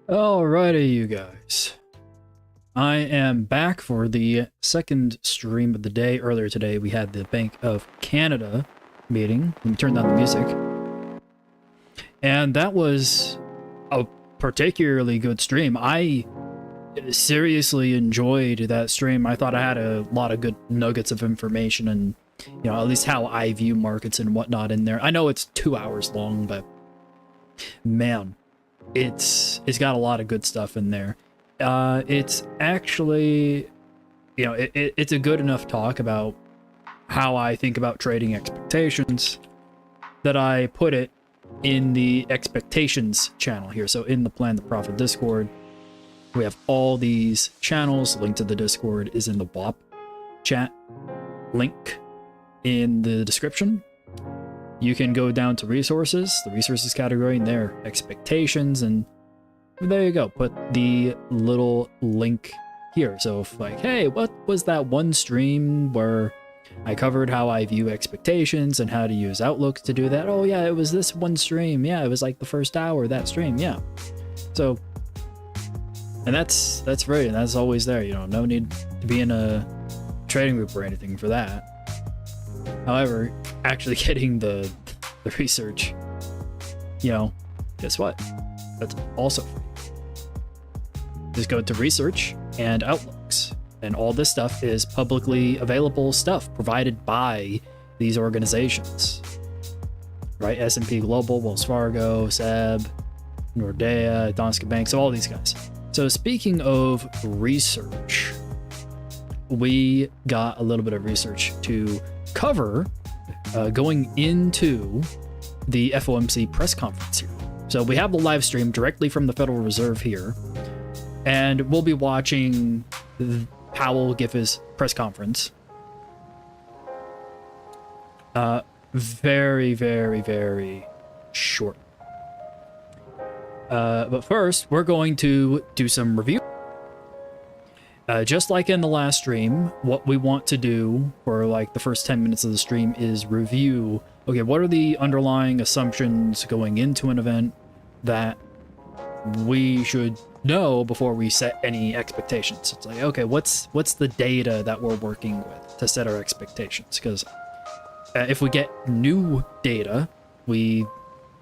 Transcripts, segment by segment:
Alrighty, you guys. I am back for the second stream of the day. Earlier today, we had the Bank of Canada meeting. Let me turn down the music. And that was a particularly good stream. I seriously enjoyed that stream. I thought I had a lot of good nuggets of information and, you know, at least how I view markets and whatnot in there. I know it's 2 hours long, but man, it's got a lot of good stuff in there. It's actually, you know, it's a good enough talk about how I think about trading expectations that I put it in the expectations channel here. So in the Plan the Profit Discord, we have all these channels. The link to the Discord is in the WAP chat link in the description. You can go down to resources, the resources category, and there, expectations, and there you go. Put the little link here. So if like, hey, what was that one stream where I covered how I view expectations and how to use outlooks to do that? Oh yeah, it was this one stream. Yeah, it was like the first hour of that stream. Yeah. So, and that's free, and that's always there. You know, no need to be in a trading group or anything for that. However, actually getting the research, you know, guess what? That's also free. Just go to research and outlooks, and all this stuff is publicly available stuff provided by these organizations, right? S&P Global, Wells Fargo, SEB, Nordea, Danske Bank, so all these guys. So speaking of research, we got a little bit of research to cover going into the FOMC press conference here. So we have the live stream directly from the Federal Reserve here, and we'll be watching Powell give his press conference. Very, very, very short. But first, we're going to do some review. Just like in the last stream, what we want to do for like the first 10 minutes of the stream is review, okay, what are the underlying assumptions going into an event that we should know before we set any expectations? It's like, okay, what's the data that we're working with to set our expectations? Because if we get new data, we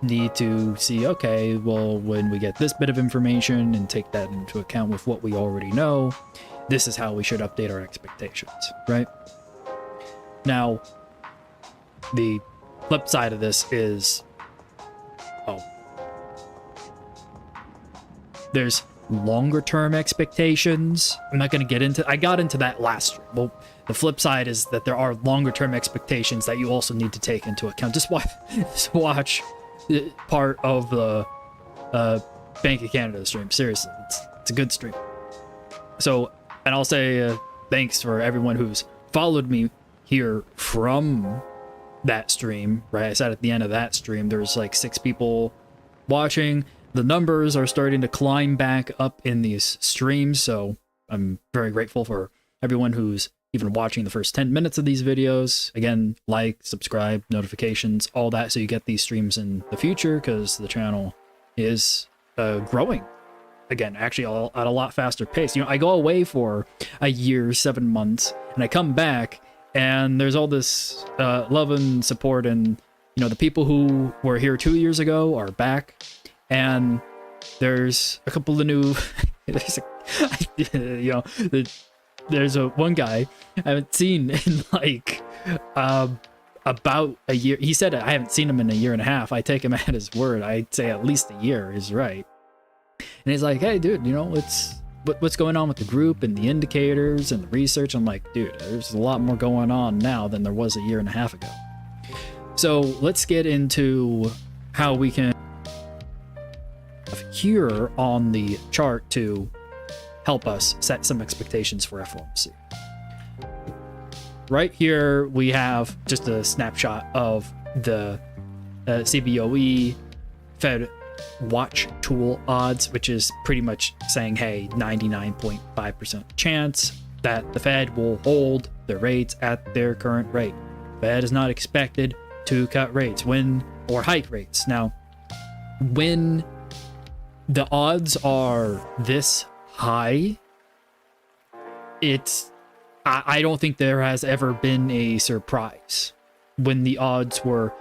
need to see, okay, well, when we get this bit of information and take that into account with what we already know, this is how we should update our expectations, right? Now, the flip side of this is, there's longer term expectations. I'm not going to get into, I got into that last stream. Well, the flip side is that there are longer term expectations that you also need to take into account. Just watch part of the Bank of Canada stream. Seriously, it's a good stream. So, and I'll say thanks for everyone who's followed me here from that stream, right? I said at the end of that stream, there's like 6 people watching. The numbers are starting to climb back up in these streams, so I'm very grateful for everyone who's even watching the first 10 minutes of these videos. Again, like, subscribe, notifications, all that, so you get these streams in the future, because the channel is growing. Again, actually at a lot faster pace. You know, I go away for a year, 7 months, and I come back, and there's all this love and support, and, you know, the people who were here 2 years ago are back, and there's a couple of new, you know, there's one guy I haven't seen in like about a year. He said I haven't seen him in a year and a half. I take him at his word. I'd say at least a year is right. And he's like, hey, dude, you know, what's going on with the group and the indicators and the research? I'm like, dude, there's a lot more going on now than there was a year and a half ago. So let's get into how we can here on the chart to help us set some expectations for FOMC. Right here, we have just a snapshot of the CBOE Fed Watch Tool odds, which is pretty much saying, hey, 99.5% chance that the Fed will hold the rates at their current rate. Fed is not expected to cut rates or hike rates. Now, when the odds are this high. I don't think there has ever been a surprise when the odds were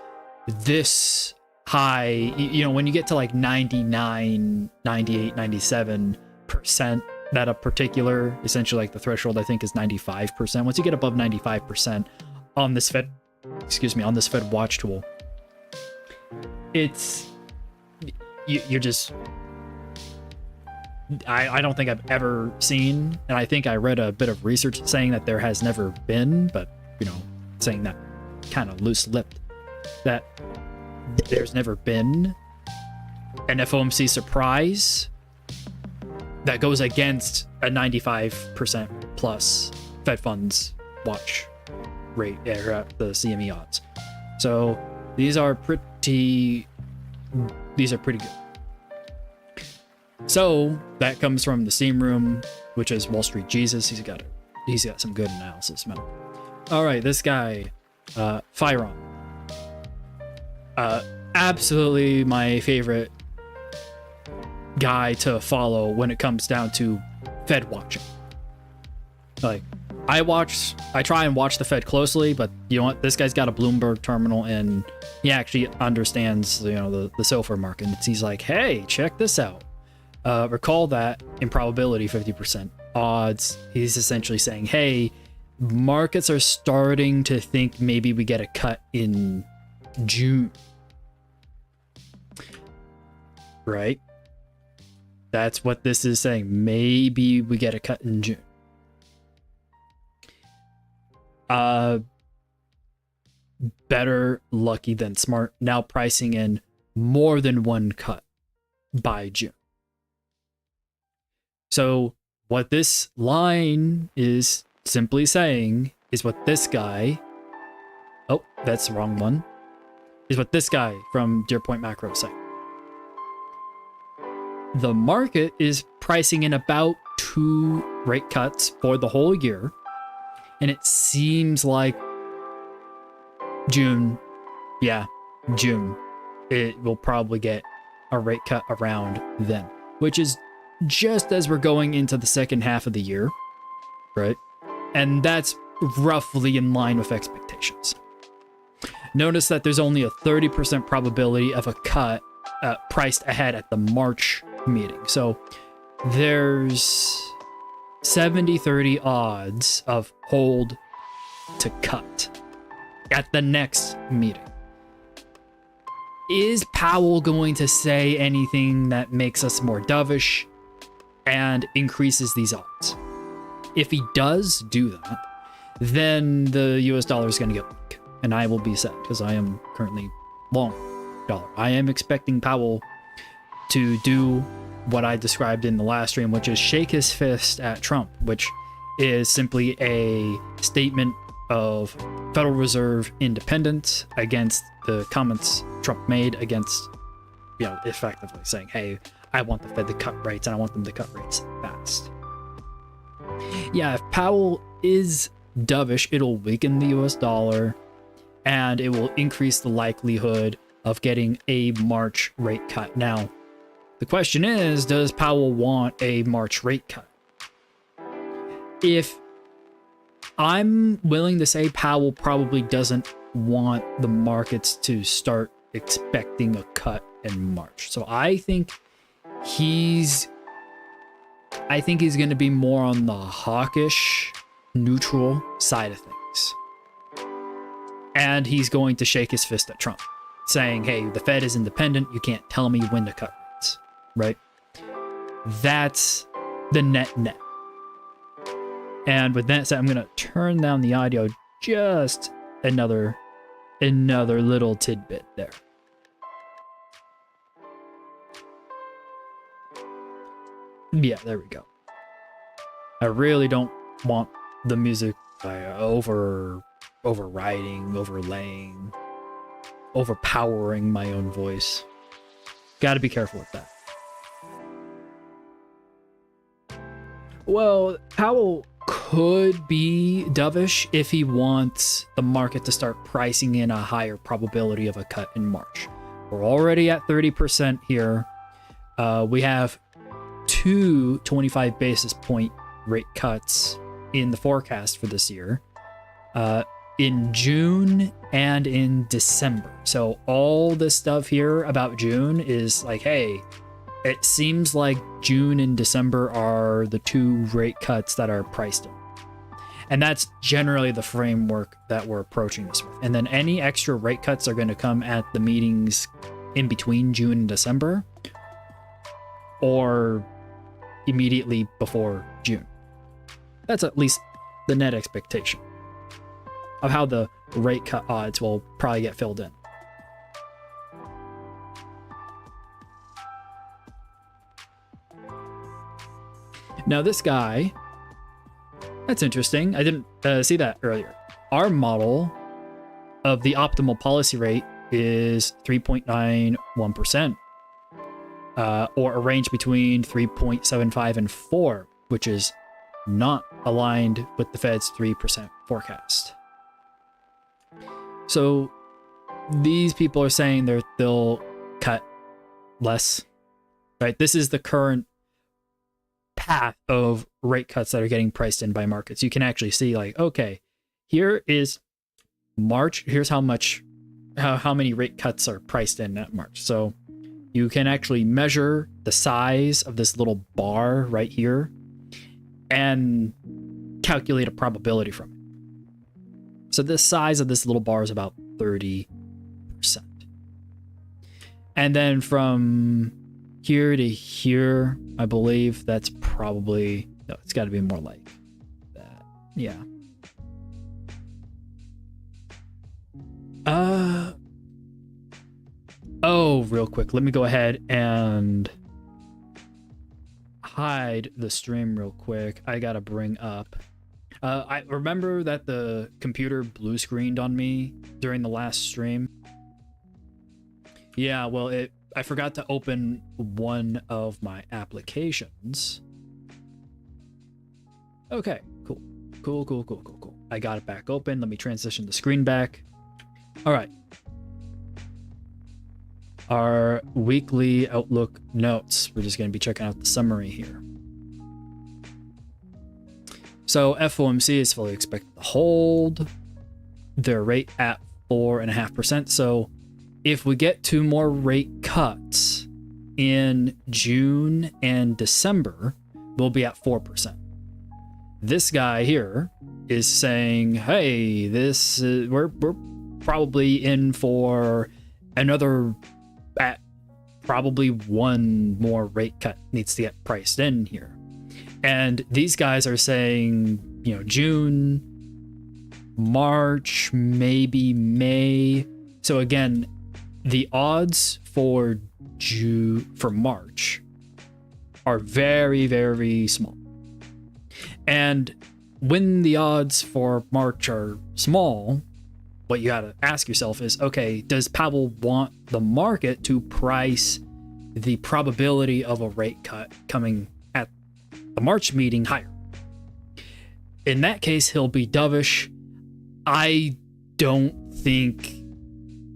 this high. You know, when you get to like 99, 98, 97%, that a particular, essentially like the threshold I think is 95%. Once you get above 95% on this Fed watch tool, you're just, I don't think I've ever seen, and I think I read a bit of research saying that there has never been, but, you know, saying that kind of loose-lipped, that there's never been an FOMC surprise that goes against a 95% plus Fed funds watch rate, the CME odds. So these are pretty good. So that comes from the Steam Room, which is Wall Street Jesus. He's got some good analysis, man. All right, this guy, Firon, absolutely my favorite guy to follow when it comes down to Fed watching. Like, I try and watch the Fed closely, but you know what? This guy's got a Bloomberg terminal and he actually understands, you know, the SOFR market. He's like, hey, check this out. Recall that in probability 50% odds. He's essentially saying, hey, markets are starting to think maybe we get a cut in June. Right? That's what this is saying. Maybe we get a cut in June. Better lucky than smart. Now pricing in more than one cut by June. So what this line is simply saying is what this guy, oh, that's the wrong one, is what this guy from Deer Point Macro is saying. The market is pricing in about 2 rate cuts for the whole year. And it seems like June, it will probably get a rate cut around then, which is just as we're going into the second half of the year, right? And that's roughly in line with expectations. Notice that there's only a 30% probability of a cut priced ahead at the March meeting. So there's 70-30 odds of hold to cut at the next meeting. Is Powell going to say anything that makes us more dovish and increases these odds? If he does do that, then the US dollar is going to get weak, and I will be sad because I am currently long dollar. I am expecting Powell to do what I described in the last stream, which is shake his fist at Trump, which is simply a statement of Federal Reserve independence against the comments Trump made against, you know, effectively saying, hey, I want the Fed to cut rates and I want them to cut rates fast. Yeah, if Powell is dovish, it'll weaken the US dollar and it will increase the likelihood of getting a March rate cut. Now, the question is, does Powell want a March rate cut? If I'm willing to say Powell probably doesn't want the markets to start expecting a cut in March. So I think he's going to be more on the hawkish, neutral side of things. And he's going to shake his fist at Trump, saying, hey, the Fed is independent. You can't tell me when to cut rates, right? That's the net. And with that said, I'm going to turn down the audio just another little tidbit there. Yeah, there we go. I really don't want the music overriding, overlaying, overpowering my own voice. Got to be careful with that. Well, Powell could be dovish if he wants the market to start pricing in a higher probability of a cut in March. We're already at 30% here. We have two 25 basis point rate cuts in the forecast for this year, in June and in December. So all this stuff here about June is like, hey, it seems like June and December are the two rate cuts that are priced in. And that's generally the framework that we're approaching this with. And then any extra rate cuts are going to come at the meetings in between June and December, or immediately before June. That's at least the net expectation of how the rate cut odds will probably get filled in. Now this guy, that's interesting. I didn't see that earlier. Our model of the optimal policy rate is 3.91%, or a range between 3.75 and 4, which is not aligned with the Fed's 3% forecast. So these people are saying they'll cut less, right? This is the current path of rate cuts that are getting priced in by markets. You can actually see like, okay, here is March. Here's how many rate cuts are priced in at March. So you can actually measure the size of this little bar right here and calculate a probability from it. So the size of this little bar is about 30%. And then from here to here, I believe that's probably, no, it's got to be more like that. Yeah. Oh, real quick. Let me go ahead and hide the stream real quick. I got to bring up. I remember that the computer blue screened on me during the last stream. Yeah, well, I forgot to open one of my applications. Okay, cool. Cool. I got it back open. Let me transition the screen back. All right. Our weekly outlook notes. We're just going to be checking out the summary here. So FOMC is fully expected to hold their rate at 4.5%. So if we get two more rate cuts in June and December, we'll be at 4%. This guy here is saying, hey, we're probably in for another, probably one more rate cut needs to get priced in here. And these guys are saying, June, March, maybe May. So again, the odds for March are very, very small. And when the odds for March are small, what you got to ask yourself is, okay, does Powell want the market to price the probability of a rate cut coming at the March meeting higher? In that case, he'll be dovish. I don't think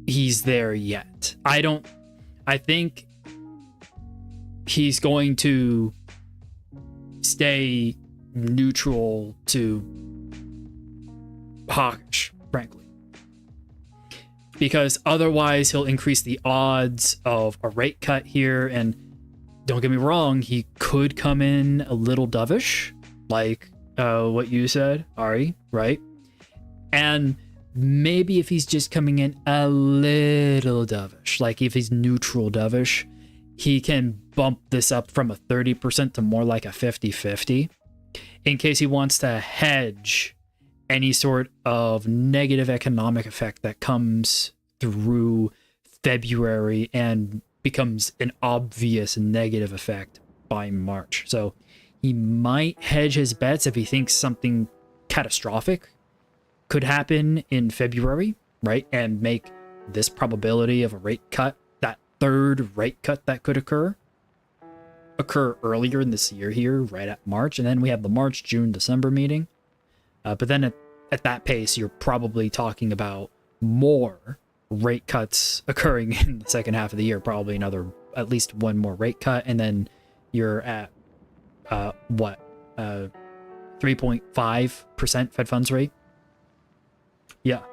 he's there yet. I think he's going to stay neutral to hawkish, frankly. Because otherwise he'll increase the odds of a rate cut here. And don't get me wrong, he could come in a little dovish, like what you said, Ari, right? And maybe if he's just coming in a little dovish, like if he's neutral dovish, he can bump this up from a 30% to more like a 50-50 in case he wants to hedge any sort of negative economic effect that comes through February and becomes an obvious negative effect by March. So he might hedge his bets if he thinks something catastrophic could happen in February, right? And make this probability of a rate cut, that third rate cut that could occur earlier in this year here, right at March. And then we have the March, June, December meeting. But then at that pace, you're probably talking about more rate cuts occurring in the second half of the year, probably another at least one more rate cut, and then you're at 3.5% Fed funds rate. Yeah,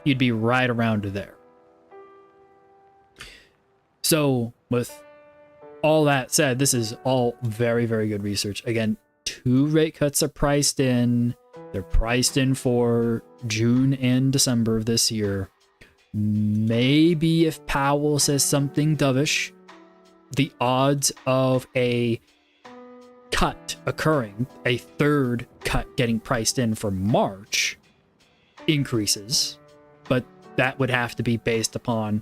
you'd be right around there. So with all that said, this is all very, very good research. Again, 2 rate cuts are priced in. They're priced in for June and December of this year. Maybe if Powell says something dovish, the odds of a cut occurring, a 3rd cut getting priced in for March, increases. But that would have to be based upon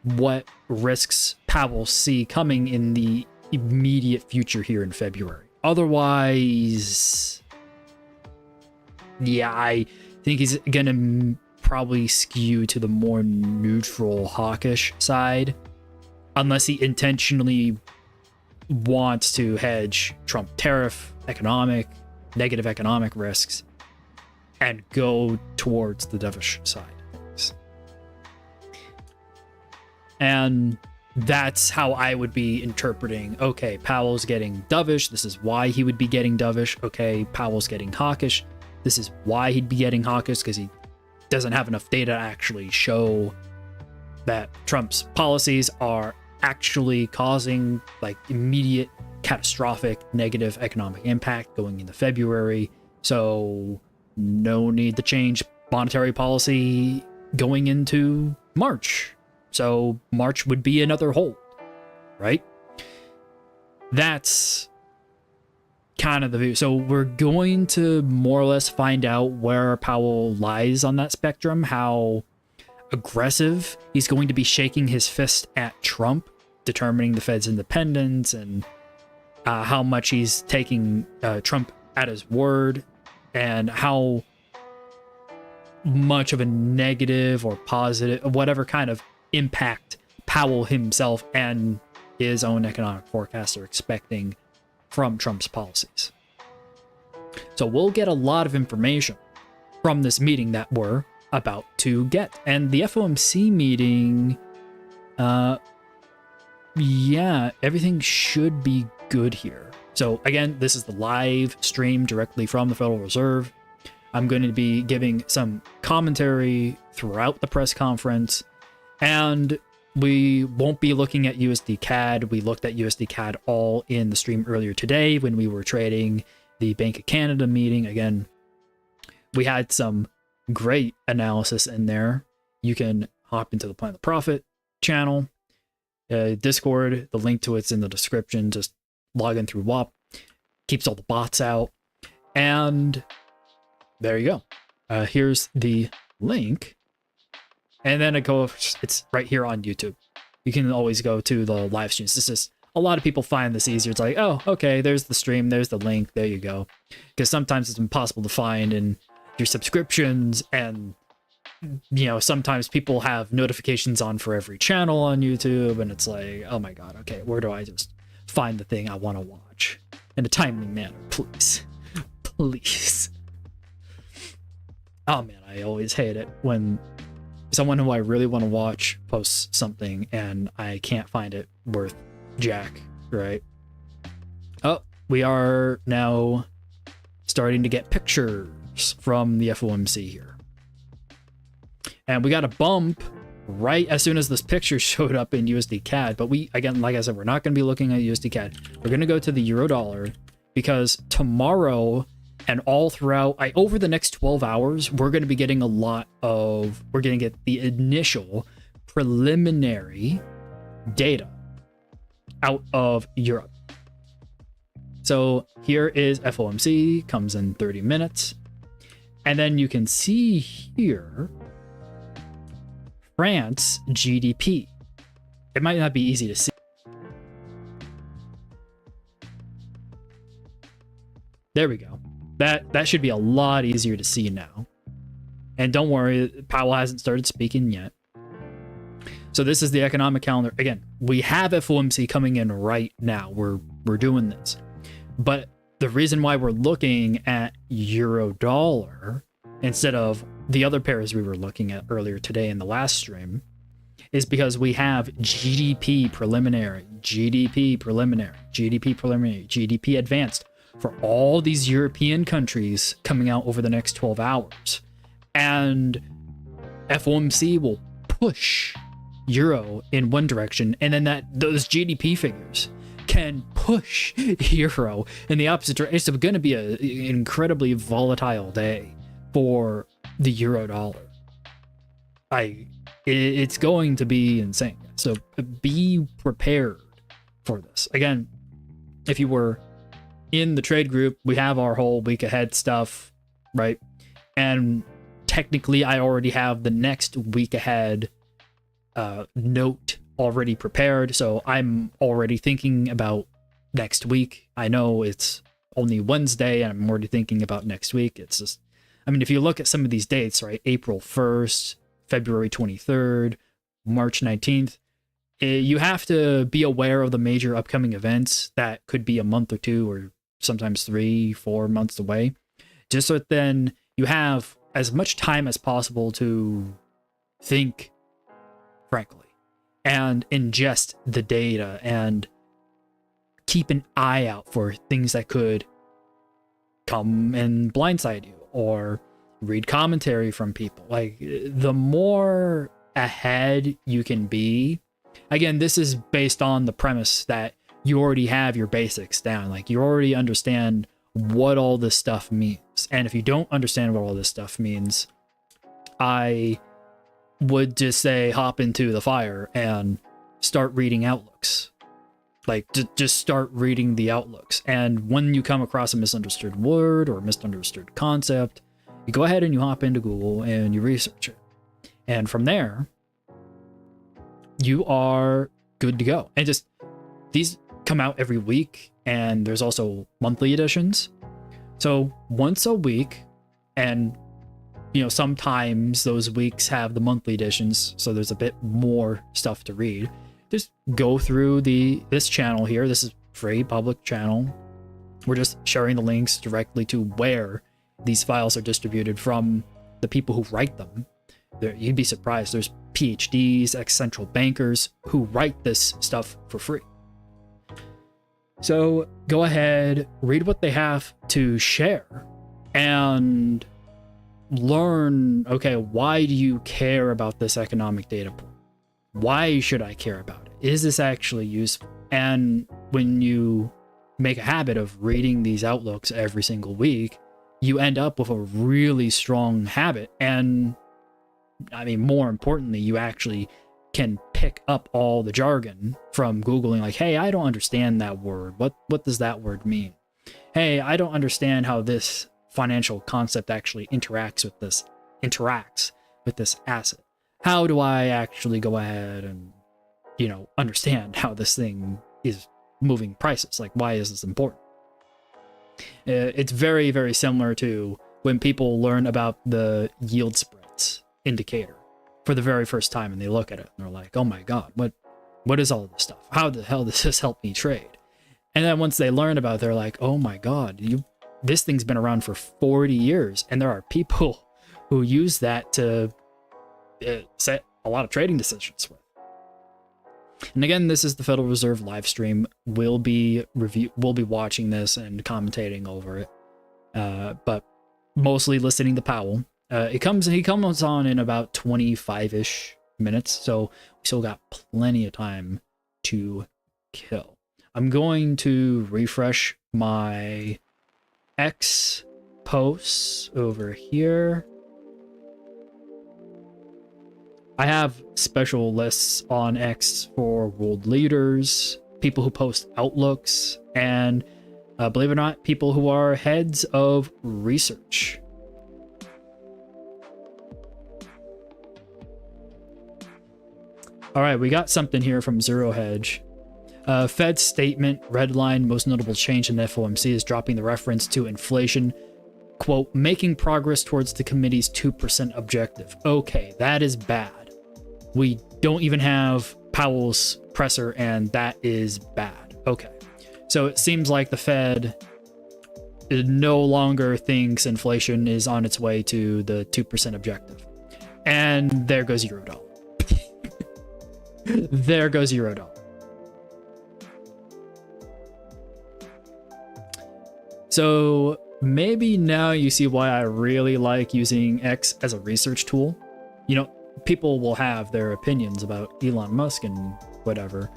what risks Powell see coming in the immediate future here in February. Otherwise, yeah, I think he's gonna probably skew to the more neutral, hawkish side, unless he intentionally wants to hedge Trump tariff, negative economic risks, and go towards the dovish side. And that's how I would be interpreting, okay, Powell's getting dovish. This is why he would be getting dovish. Okay, Powell's getting hawkish. This is why he'd be getting hawkish, because he doesn't have enough data to actually show that Trump's policies are actually causing like immediate catastrophic negative economic impact going into February. So no need to change monetary policy going into March. So March would be another hold, right? That's kind of the view. So we're going to more or less find out where Powell lies on that spectrum, how aggressive he's going to be shaking his fist at Trump, determining the Fed's independence, and how much he's taking Trump at his word, and how much of a negative or positive, whatever kind of impact Powell himself and his own economic forecasts are expecting from Trump's policies. So we'll get a lot of information from this meeting that we're about to get. And the FOMC meeting, yeah, everything should be good here. So again, this is the live stream directly from the Federal Reserve. I'm going to be giving some commentary throughout the press conference, and we won't be looking at USD CAD. We looked at USD CAD all in the stream earlier today when we were trading the Bank of Canada meeting. Again, we had some great analysis in there. You can hop into the Plan the Profit channel, Discord. The link to it's in the description. Just log in through WAP. Keeps all the bots out. And there you go. Here's the link. And then it's right here on YouTube. You can always go to the live streams. This is, a lot of people find this easier. It's like, oh, okay, there's the stream, there's the link, there you go. Because sometimes it's impossible to find in your subscriptions, and you know, sometimes people have notifications on for every channel on YouTube, and it's like, oh my god, okay, where do I just find the thing I want to watch in a timely manner, please? Please. Oh man, I always hate it when someone who I really want to watch posts something and I can't find it worth jack, right? Oh, we are now starting to get pictures from the FOMC here. And we got a bump right as soon as this picture showed up in USD CAD. But we, again, like I said, we're not going to be looking at USD CAD. We're going to go to the euro dollar, because tomorrow and all throughout, over the next 12 hours, we're going to be getting we're going to get the initial preliminary data out of Europe. So here is FOMC, comes in 30 minutes. And then you can see here, France GDP. It might not be easy to see. There we go. That should be a lot easier to see now. And don't worry, Powell hasn't started speaking yet. So this is the economic calendar. Again, we have FOMC coming in right now. We're doing this. But the reason why we're looking at euro dollar instead of the other pairs we were looking at earlier today in the last stream is because we have GDP preliminary, GDP preliminary, GDP preliminary, GDP advanced for all these European countries coming out over the next 12 hours. And FOMC will push euro in one direction, and then those GDP figures can push euro in the opposite direction. It's going to be an incredibly volatile day for the euro dollar. It's going to be insane. So be prepared for this. Again, if you were in the trade group, we have our whole week ahead stuff, right? And technically, I already have the next week ahead note already prepared. So I'm already thinking about next week. I know it's only Wednesday and I'm already thinking about next week. It's just, I mean, if you look at some of these dates, right? April 1st, February 23rd, March 19th, you have to be aware of the major upcoming events that could be a month or two or sometimes 3-4 months away, just so that then you have as much time as possible to think, frankly, and ingest the data and keep an eye out for things that could come and blindside you, or read commentary from people. Like, the more ahead you can be, again, this is based on the premise that you already have your basics down. Like, you already understand what all this stuff means. And if you don't understand what all this stuff means, I would just say hop into the fire and start reading outlooks. Like, just start reading the outlooks. And when you come across a misunderstood word or a misunderstood concept, you go ahead and you hop into Google and you research it. And from there, you are good to go. And just, these come out every week, and there's also monthly editions. So once a week, and sometimes those weeks have the monthly editions, so there's a bit more stuff to read. Just go through this channel here. This is free public channel. We're just sharing the links directly to where these files are distributed from the people who write them. You'd be surprised. There's PhDs, ex-central bankers who write this stuff for free. So go ahead, read what they have to share, and learn, okay, why do you care about this economic data point? Why should I care about it? Is this actually useful? And when you make a habit of reading these outlooks every single week, you end up with a really strong habit. And I mean, more importantly, you actually can pick up all the jargon from Googling, like, hey, I don't understand that word. What does that word mean? Hey, I don't understand how this financial concept actually interacts with this asset. How do I actually go ahead and, understand how this thing is moving prices? Like, why is this important? It's very, very similar to when people learn about the yield spreads indicator for the very first time, and they look at it and they're like, oh my God, what is all this stuff? How the hell does this help me trade? And then once they learn about it, they're like, oh my God, this thing's been around for 40 years. And there are people who use that to set a lot of trading decisions with. And again, this is the Federal Reserve live stream. We'll be watching this and commentating over it, but mostly listening to Powell. He comes on in about 25-ish minutes, so we still got plenty of time to kill. I'm going to refresh my X posts over here. I have special lists on X for world leaders, people who post outlooks, and believe it or not, people who are heads of research. All right, we got something here from Zero Hedge. Fed statement, red line, most notable change in the FOMC is dropping the reference to inflation. Quote, making progress towards the committee's 2% objective. Okay, that is bad. We don't even have Powell's presser, and that is bad. Okay, so it seems like the Fed no longer thinks inflation is on its way to the 2% objective. And there goes Eurodollar. There goes Eurodollar. So maybe now you see why I really like using X as a research tool. You know, people will have their opinions about Elon Musk and whatever.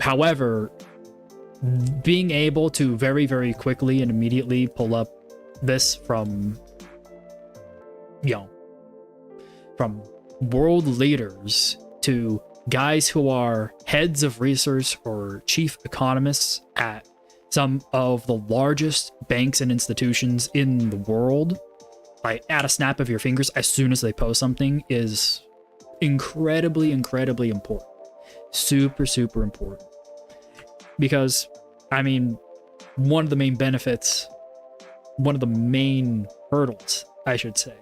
However, being able to very, very quickly and immediately pull up this from, you know, from world leaders to guys who are heads of research or chief economists at some of the largest banks and institutions in the world, like at a snap of your fingers as soon as they post something, is incredibly, incredibly important. Super, super important. Because, I mean, one of the main benefits, one of the main hurdles, I should say,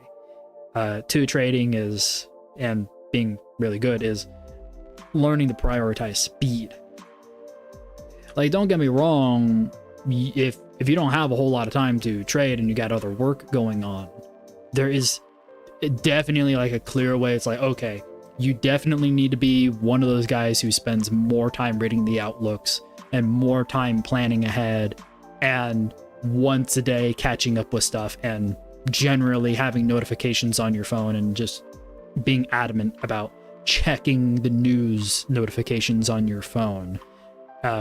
to trading is, and being really good, is learning to prioritize speed. Like, don't get me wrong, if you don't have a whole lot of time to trade and you got other work going on, there is definitely like a clear way. It's like, okay, you definitely need to be one of those guys who spends more time reading the outlooks and more time planning ahead, and once a day catching up with stuff, and generally having notifications on your phone, and just being adamant about checking the news notifications on your phone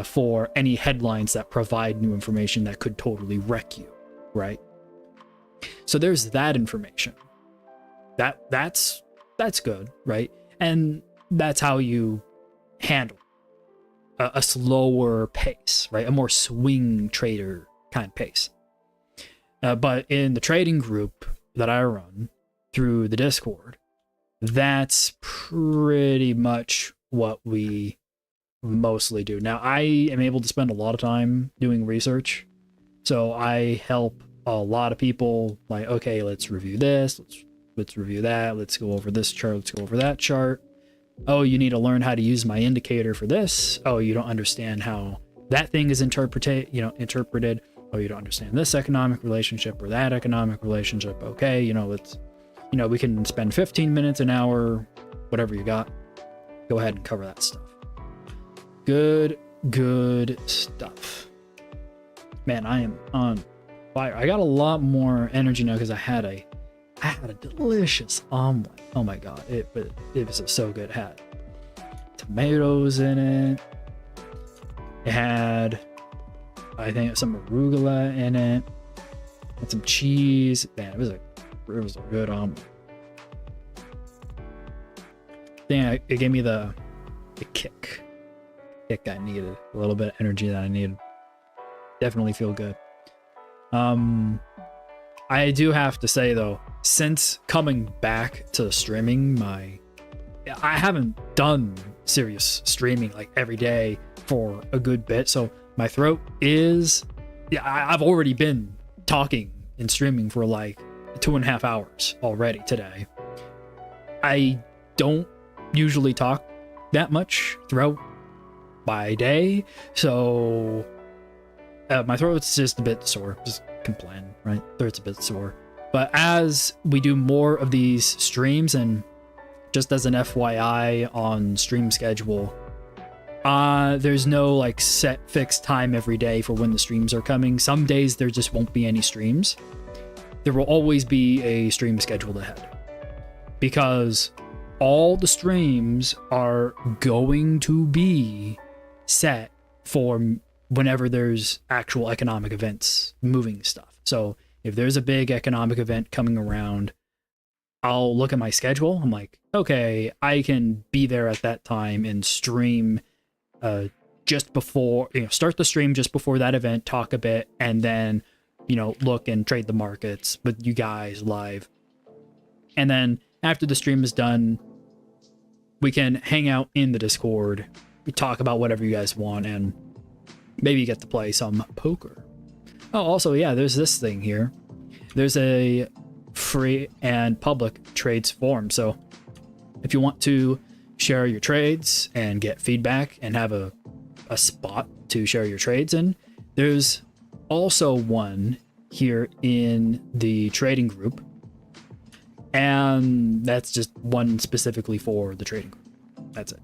for any headlines that provide new information that could totally wreck you, right? So there's that information. That's good, right? And that's how you handle a slower pace, right? A more swing trader kind of pace. But in the trading group that I run through the Discord, that's pretty much what we mostly do. Now, I am able to spend a lot of time doing research, so I help a lot of people, like, okay, let's review this, let's review that, let's go over this chart, let's go over that chart. Oh, you need to learn how to use my indicator for this. Oh, you don't understand how that thing is interpreted. Oh, you don't understand this economic relationship or that economic relationship. Okay, we can spend 15 minutes, an hour, whatever you got. Go ahead and cover that stuff. Good stuff. Man, I am on fire. I got a lot more energy now because I had a delicious omelet. Oh my god, it was so good. It had tomatoes in it. It had, I think, some arugula in it, and some cheese. Man, it was a good omelet. It gave me the kick I needed, a little bit of energy that I needed. Definitely feel good. I do have to say though, since coming back to streaming, I haven't done serious streaming like every day for a good bit, so my throat is, I've already been talking and streaming for like 2.5 hours already today. I don't usually talk that much throughout my day, so my throat's just a bit sore. Just complain, right? Throat's a bit sore. But as we do more of these streams, and just as an FYI on stream schedule, there's no like set fixed time every day for when the streams are coming. Some days there just won't be any streams. There will always be a stream scheduled ahead, because all the streams are going to be set for whenever there's actual economic events moving stuff. So if there's a big economic event coming around, I'll look at my schedule. I'm like, okay, I can be there at that time and stream just before, start the stream just before that event, talk a bit, and then, look and trade the markets with you guys live. And then after the stream is done, we can hang out in the Discord, we talk about whatever you guys want, and maybe get to play some poker. Oh, also, yeah, there's this thing here. There's a free and public trades forum. So if you want to share your trades and get feedback and have a spot to share your trades in, there's also one here in the trading group. And that's just one specifically for the trading group. That's it.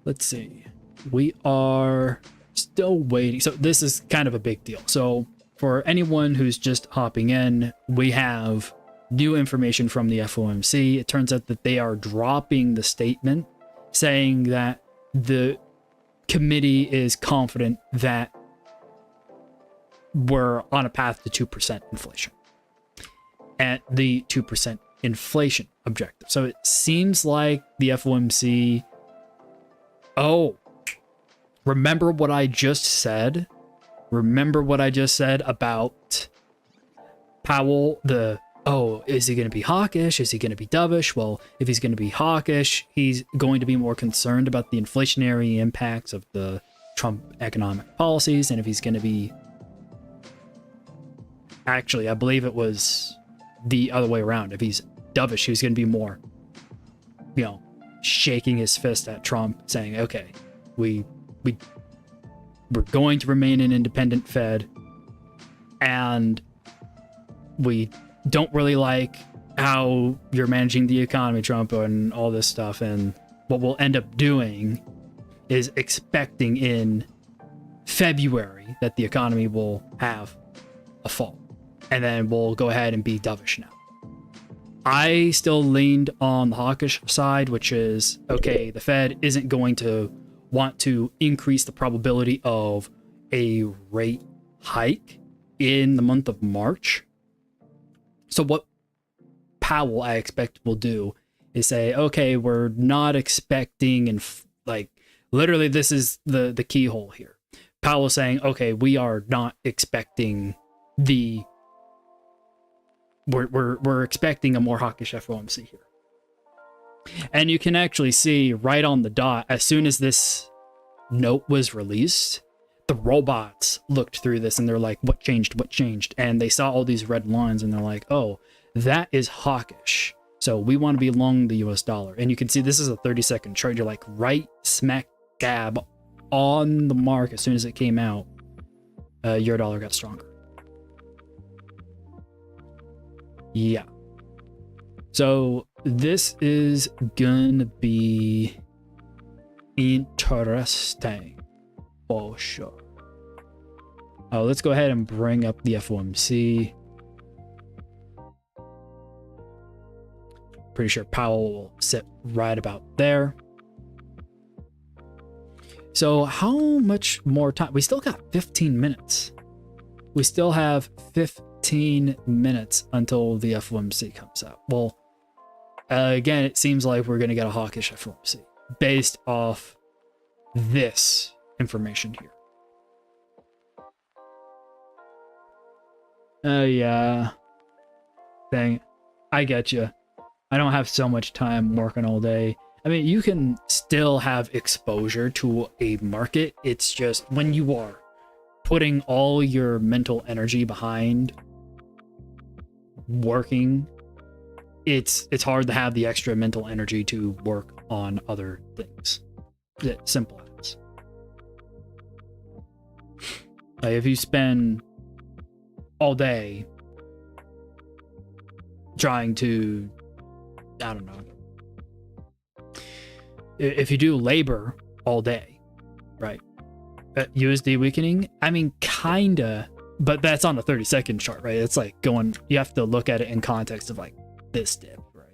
Let's see. We are still waiting. So this is kind of a big deal. So for anyone who's just hopping in, we have new information from the FOMC. It turns out that they are dropping the statement saying that the committee is confident that we're on a path to 2% inflation at the 2% inflation objective. So it seems like the FOMC, oh, remember what I just said? Remember what I just said about Powell, is he going to be hawkish? Is he going to be dovish? Well, if he's going to be hawkish, he's going to be more concerned about the inflationary impacts of the Trump economic policies. And if he's going to be... Actually, I believe it was the other way around. If he's dovish, he's going to be more, shaking his fist at Trump, saying, okay, we're going to remain an independent Fed, and we don't really like how you're managing the economy, Trump, and all this stuff. And what we'll end up doing is expecting in February that the economy will have a fall. And then we'll go ahead and be dovish now. I still leaned on the hawkish side, which is, okay, the Fed isn't going to want to increase the probability of a rate hike in the month of March. So what Powell, I expect, will do is say, okay, we're not expecting, and literally this is the keyhole here. Powell saying, okay, we are not expecting we're expecting a more hawkish FOMC here. And you can actually see right on the dot, as soon as this note was released, the robots looked through this and they're like, what changed? What changed? And they saw all these red lines and they're like, oh, that is hawkish. So we want to be long the US dollar. And you can see this is a 30-second chart. You're like right smack dab on the mark. As soon as it came out, euro dollar got stronger. Yeah. So this is gonna be interesting for sure. Oh, let's go ahead and bring up the FOMC. Pretty sure Powell will sit right about there. So how much more time? We still got 15 minutes. We still have 15 minutes until the FOMC comes out. Well, again, it seems like we're going to get a hawkish FOMC based off this information here. Yeah. Dang. I get you. I don't have so much time working all day. I mean, you can still have exposure to a market. It's just when you are putting all your mental energy behind working, it's hard to have the extra mental energy to work on other things. It's simple as. Like if you spend all day trying to, I don't know, if you do labor all day, right? USD weakening, I mean, kinda, but that's on the 30-second chart, right? It's like going, you have to look at it in context of like this dip, right?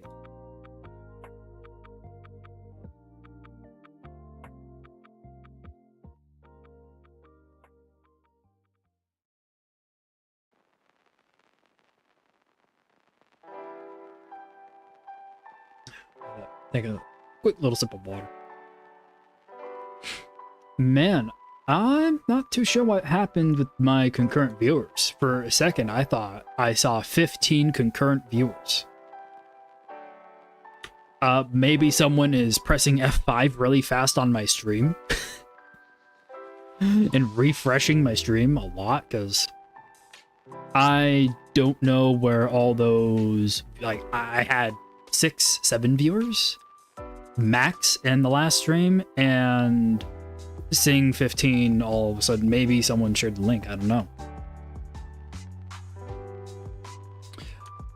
Take a quick little sip of water. Man, I'm not too sure what happened with my concurrent viewers. For a second, I thought I saw 15 concurrent viewers. Maybe someone is pressing F5 really fast on my stream and refreshing my stream a lot, because I don't know where all those, like, I had 6-7 viewers max in the last stream, and seeing 15 all of a sudden, maybe someone shared the link, I don't know.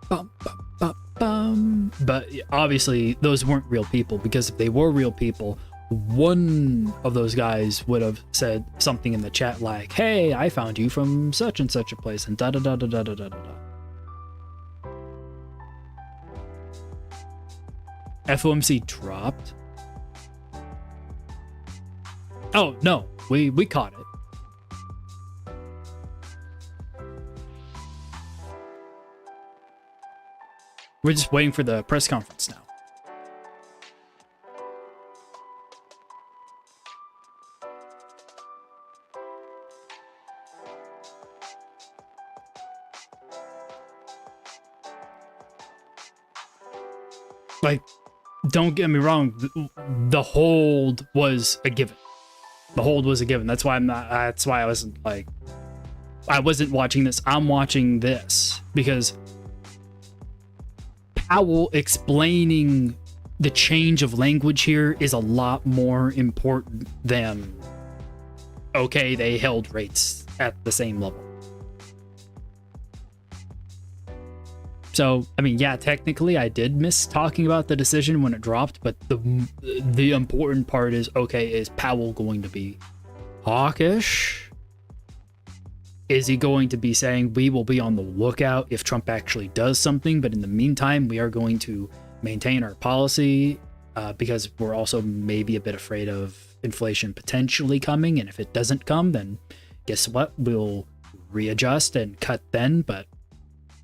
Bum, bum, bum, bum. But obviously, those weren't real people, because if they were real people, one of those guys would have said something in the chat like, "Hey, I found you from such and such a place," and da da da da da da da da. FOMC dropped. Oh no, we caught it. We're just waiting for the press conference now. Like, don't get me wrong, the hold was a given. The hold was a given. That's why I wasn't like, I wasn't watching this. I'm watching this because Powell explaining the change of language here is a lot more important than, okay, they held rates at the same level. So, I mean, yeah, technically I did miss talking about the decision when it dropped, but the important part is, okay, is Powell going to be hawkish? Is he going to be saying we will be on the lookout if Trump actually does something, but in the meantime, we are going to maintain our policy because we're also maybe a bit afraid of inflation potentially coming, and if it doesn't come, then guess what? We'll readjust and cut then, but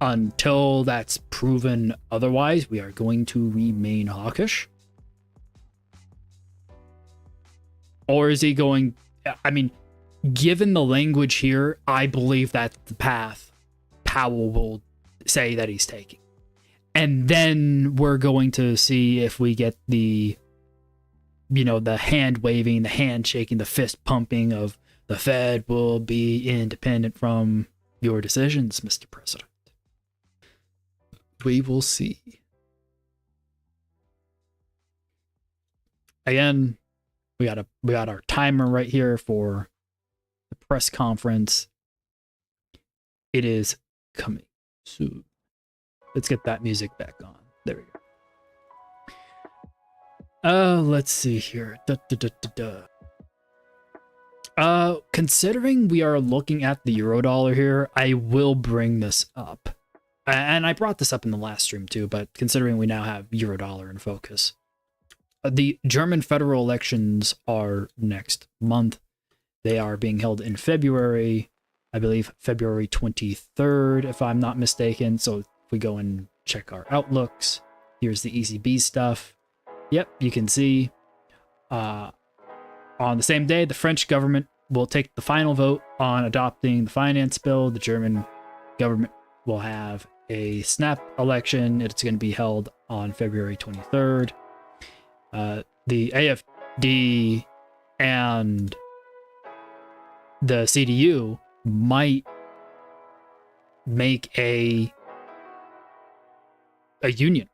until that's proven otherwise, we are going to remain hawkish? Or is he going... I mean, given the language here, I believe that's the path Powell will say that he's taking. And then we're going to see if we get the, you know, the hand waving, the hand shaking, the fist pumping of the Fed will be independent from your decisions, Mr. President. We will see. Again, we got our timer right here for the press conference. It is coming soon. Let's get that music back on. There we go. Let's see here. Considering we are looking at the Eurodollar here, I will bring this up. And I brought this up in the last stream too, but considering we now have Eurodollar in focus. The German federal elections are next month. They are being held in February, I believe February 23rd, if I'm not mistaken. So if we go and check our outlooks, here's the ECB stuff. Yep, you can see on the same day, the French government will take the final vote on adopting the finance bill. The German government will have a snap election. It's going to be held on February 23rd. The AfD and the CDU might make a union.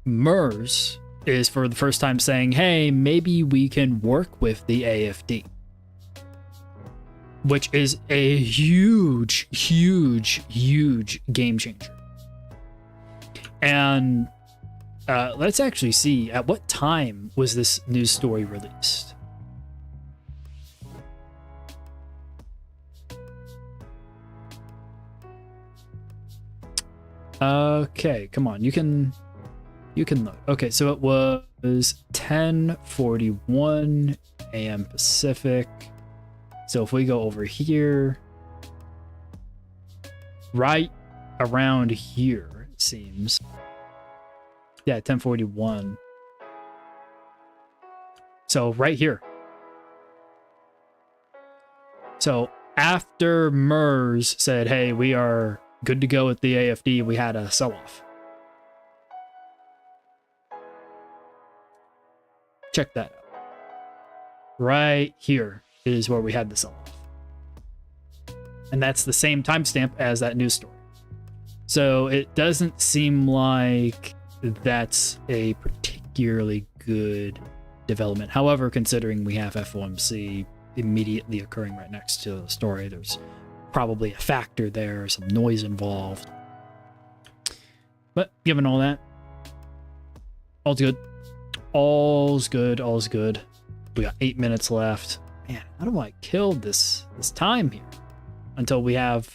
MERS is for the first time saying, hey, maybe we can work with the AfD. Which is a huge, huge, huge game changer. And let's actually see, at what time was this news story released? Okay, come on, you can look. Okay, so it was 10:41 a.m. Pacific. So if we go over here, right around here, it seems. Yeah, 10:41. So right here. So after MERS said, hey, we are good to go with the AfD, we had a sell-off. Check that out. Right here is where we had the sell-off. And that's the same timestamp as that news story. So it doesn't seem like that's a particularly good development. However, considering we have FOMC immediately occurring right next to the story, there's probably a factor there, some noise involved. But given all that, all's good. All's good. All's good. We got 8 minutes left. Man, how do I kill this time here until we have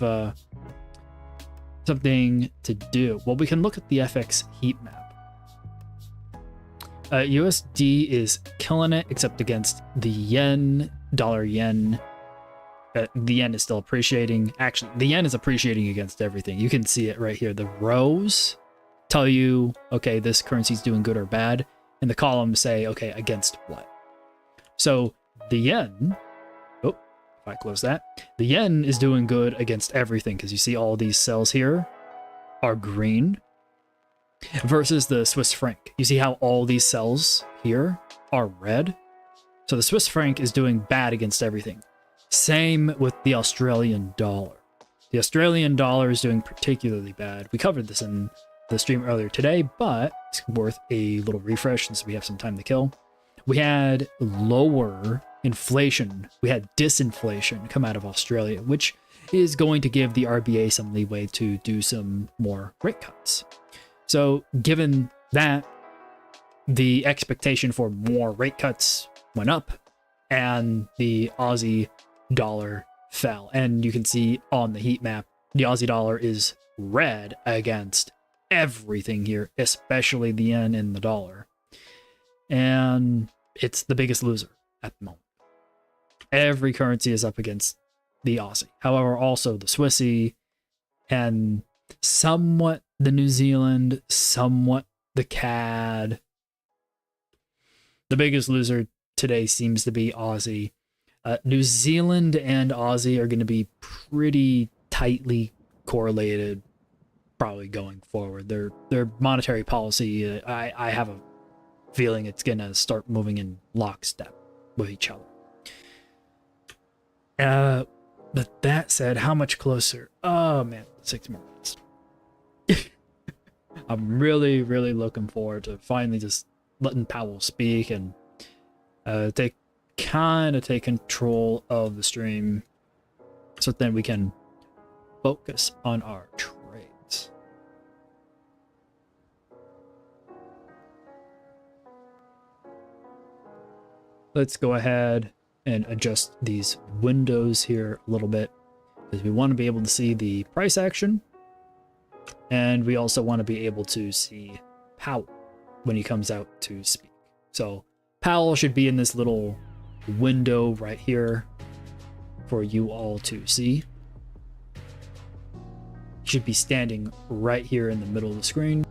something to do? Well, we can look at the FX heat map. USD is killing it, except against the yen, dollar yen. The yen is still appreciating. Actually, the yen is appreciating against everything. You can see it right here. The rows tell you, okay, this currency is doing good or bad, and the columns say, okay, against what. So the yen, oh, if I close that, the yen is doing good against everything because you see all these cells here are green versus the Swiss franc. You see how all these cells here are red? So the Swiss franc is doing bad against everything. Same with the Australian dollar. The Australian dollar is doing particularly bad. We covered this in the stream earlier today, but it's worth a little refresh since we have some time to kill. We had lower inflation. We had disinflation come out of Australia, which is going to give the RBA some leeway to do some more rate cuts. So given that, the expectation for more rate cuts went up and the Aussie dollar fell. And you can see on the heat map, the Aussie dollar is red against everything here, especially the yen and the dollar. And it's the biggest loser at the moment. Every currency is up against the Aussie. However, also the Swissy and somewhat the New Zealand, somewhat the CAD. The biggest loser today seems to be Aussie. New Zealand and Aussie are going to be pretty tightly correlated probably going forward. Their monetary policy, I have a feeling it's going to start moving in lockstep with each other. But that said, how much closer? Oh man, 6 more minutes. I'm really, really looking forward to finally just letting Powell speak and take control of the stream so then we can focus on our trades. Let's go ahead and adjust these windows here a little bit because we want to be able to see the price action, and we also want to be able to see Powell when he comes out to speak. So Powell should be in this little window right here for you all to see. He should be standing right here in the middle of the screen.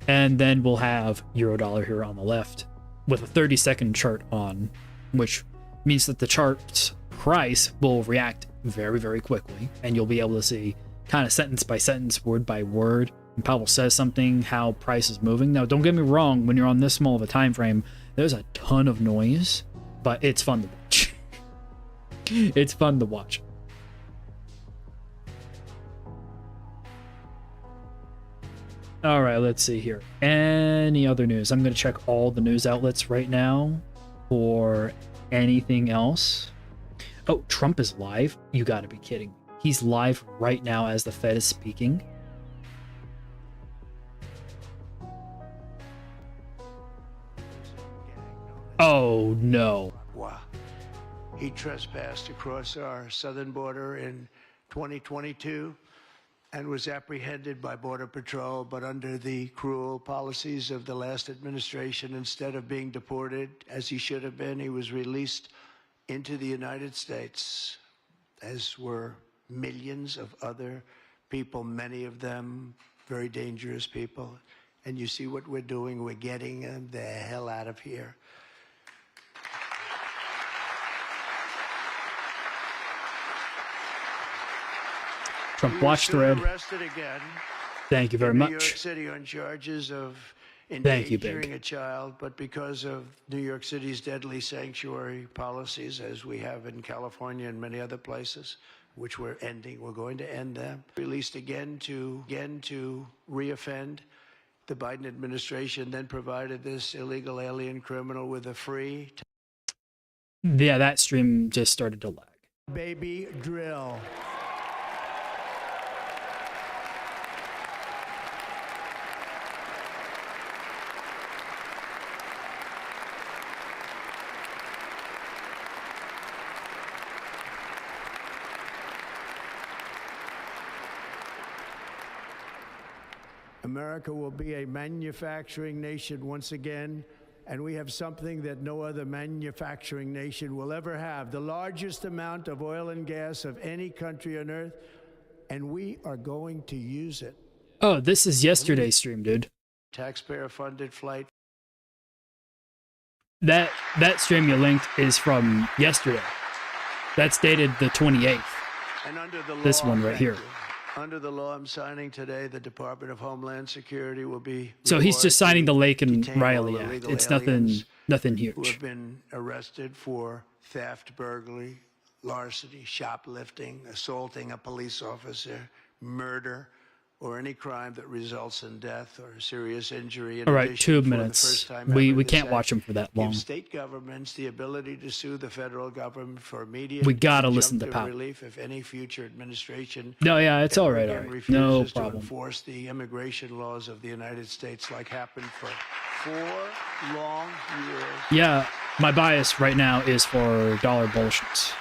And then we'll have Eurodollar here on the left with a 30-second chart on, which means that the chart's price will react very, very quickly, and you'll be able to see kind of sentence by sentence, word by word, when Powell says something, how price is moving. Now, don't get me wrong, when you're on this small of a time frame, there's a ton of noise, but it's fun to watch. It's fun to watch. All right, let's see here. Any other news? I'm going to check all the news outlets right now for anything else. Oh, Trump is live? You got to be kidding me. He's live right now as the Fed is speaking. Oh, no. Wow. He trespassed across our southern border in 2022 and was apprehended by Border Patrol, but under the cruel policies of the last administration, instead of being deported, as he should have been, he was released into the United States, as were millions of other people, many of them very dangerous people. And you see what we're doing? We're getting them the hell out of here. Trump watch thread. Arrested again. Thank you very much. New York City on charges of Thank you, endangering a child, but because of New York City's deadly sanctuary policies, as we have in California and many other places, which we're ending, we're going to end them. Released again to reoffend. The Biden administration then provided this illegal alien criminal with a free. Yeah, that stream just started to lag. Baby drill. America will be a manufacturing nation once again, and we have something that no other manufacturing nation will ever have, the largest amount of oil and gas of any country on earth, and we are going to use it. Oh, this is yesterday's stream, dude. Taxpayer-funded flight. That stream you linked is from yesterday. That's dated the 28th. And under the law, This one right here. Under the law I'm signing today, the Department of Homeland Security will be. So he's just signing the Lake and detain all Riley Act. illegal It's aliens nothing who huge. have been arrested for theft, burglary, larceny, shoplifting, assaulting a police officer, murder, or any crime that results in death or serious injury. In All right, addition, 2 for the minutes. first time We ever, this can't act watch him for that long. gives state governments the ability to sue the federal government for immediate. We gotta listen to injunctive Powell. relief if any future administration. No, yeah, it's all ever right. again All right. refuses No to problem. enforce the immigration laws of the United States, like happened for 4 long years. Yeah, my bias right now is for dollar bullshits,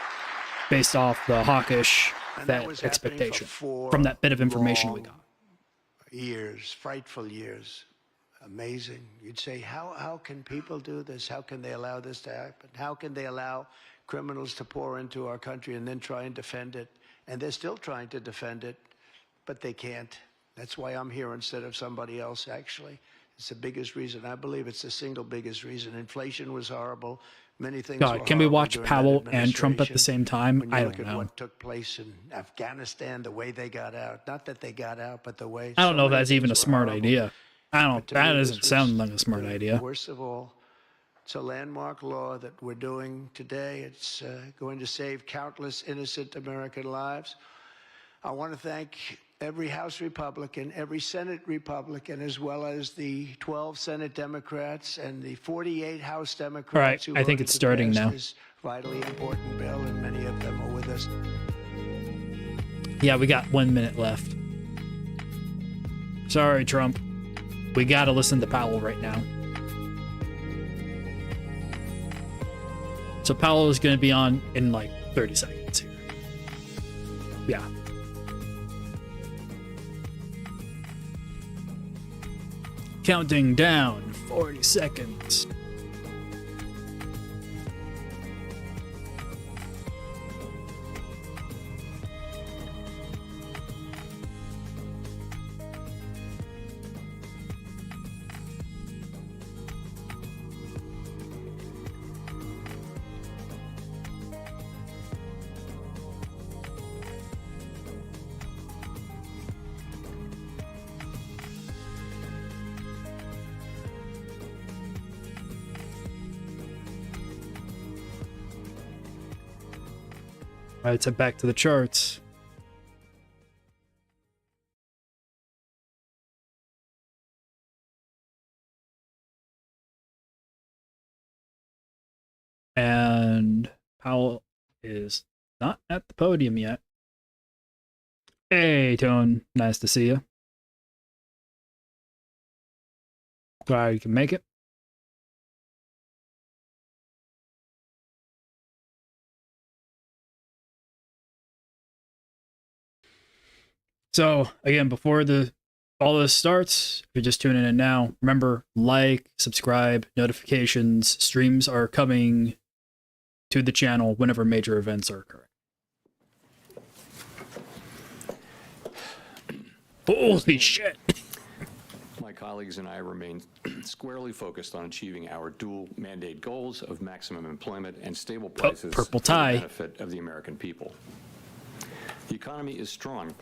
based off the hawkish And that Fed was happening expectation for from that bit of information we long got. Years, frightful years. Amazing. You'd say, how can people do this? How can they allow this to happen? How can they allow criminals to pour into our country and then try and defend it? And they're still trying to defend it, but they can't. That's why I'm here instead of somebody else, actually. It's the biggest reason. I believe it's the single biggest reason. Inflation was horrible. Many things were God, can we horrible watch during that Powell and Trump at the administration. same time? When you I look don't at know. what took place in Afghanistan, the way they got out, not that they got out, but the way. I don't so know if many that's even a things were smart horrible. idea. I don't. But to That me, doesn't this sound was like a smart the idea. Worst of all, it's a landmark law that we're doing today. It's going to save countless innocent American lives. I want to thank every House Republican, every Senate Republican, as well as the 12 Senate Democrats and the 48 House Democrats. All right, who I think voted it's to starting pass now. This vitally important bill, and many of them are with us. Yeah, we got 1 minute left. Sorry, Trump. We gotta listen to Powell right now. So Powell is gonna be on in like 30 seconds here. Yeah. Counting down 40 seconds. All right, so back to the charts. And Powell is not at the podium yet. Hey, Tone. Nice to see you. Glad you can make it. So, again, before all this starts, if you're just tuning in now, remember, like, subscribe, notifications, streams are coming to the channel whenever major events are occurring. Holy shit! My colleagues and I remain squarely focused on achieving our dual mandate goals of maximum employment and stable prices purple for tie. the benefit of the American people. The economy is strong,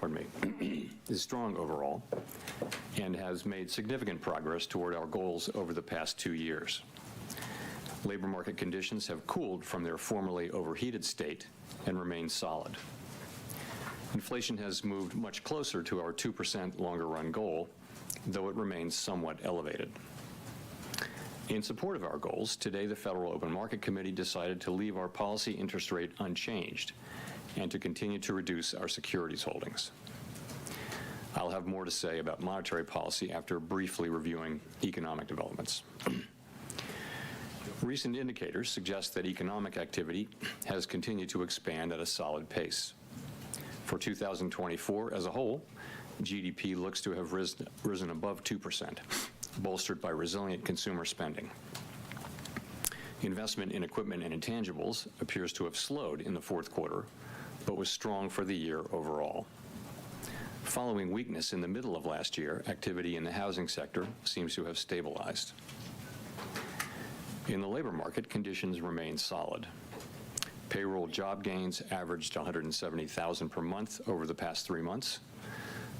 is strong overall, and has made significant progress toward our goals over the past 2 years. Labor market conditions have cooled from their formerly overheated state and remain solid. Inflation has moved much closer to our 2% longer-run goal, though it remains somewhat elevated. In support of our goals, today the Federal Open Market Committee decided to leave our policy interest rate unchanged and to continue to reduce our securities holdings. I'll have more to say about monetary policy after briefly reviewing economic developments. Recent indicators suggest that economic activity has continued to expand at a solid pace. For 2024 as a whole, GDP looks to have risen above 2%, bolstered by resilient consumer spending. Investment in equipment and intangibles appears to have slowed in the fourth quarter, but was strong for the year overall. Following weakness in the middle of last year, activity in the housing sector seems to have stabilized. In the labor market, conditions remain solid. Payroll job gains averaged 170,000 per month over the past 3 months.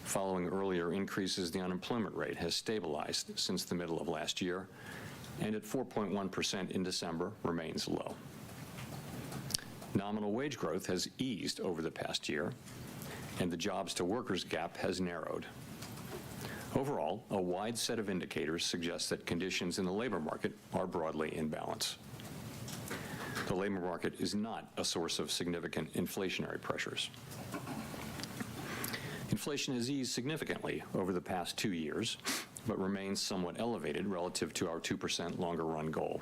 Following earlier increases, the unemployment rate has stabilized since the middle of last year, and at 4.1% in December remains low. Nominal wage growth has eased over the past year, and the jobs-to-workers gap has narrowed. Overall, a wide set of indicators suggests that conditions in the labor market are broadly in balance. The labor market is not a source of significant inflationary pressures. Inflation has eased significantly over the past 2 years, but remains somewhat elevated relative to our 2% longer-run goal.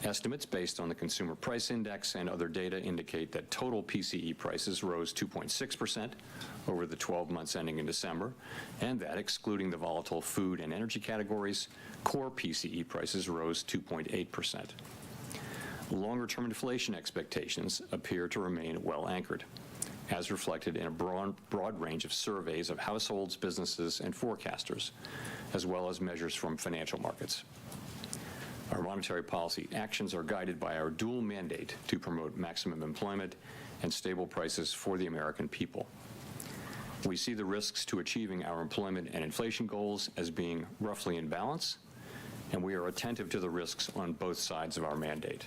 Estimates based on the Consumer Price Index and other data indicate that total PCE prices rose 2.6% over the 12 months ending in December, and that, excluding the volatile food and energy categories, core PCE prices rose 2.8%. Longer-term inflation expectations appear to remain well anchored, as reflected in a broad range of surveys of households, businesses, and forecasters, as well as measures from financial markets. Our monetary policy actions are guided by our dual mandate to promote maximum employment and stable prices for the American people. We see the risks to achieving our employment and inflation goals as being roughly in balance, and we are attentive to the risks on both sides of our mandate.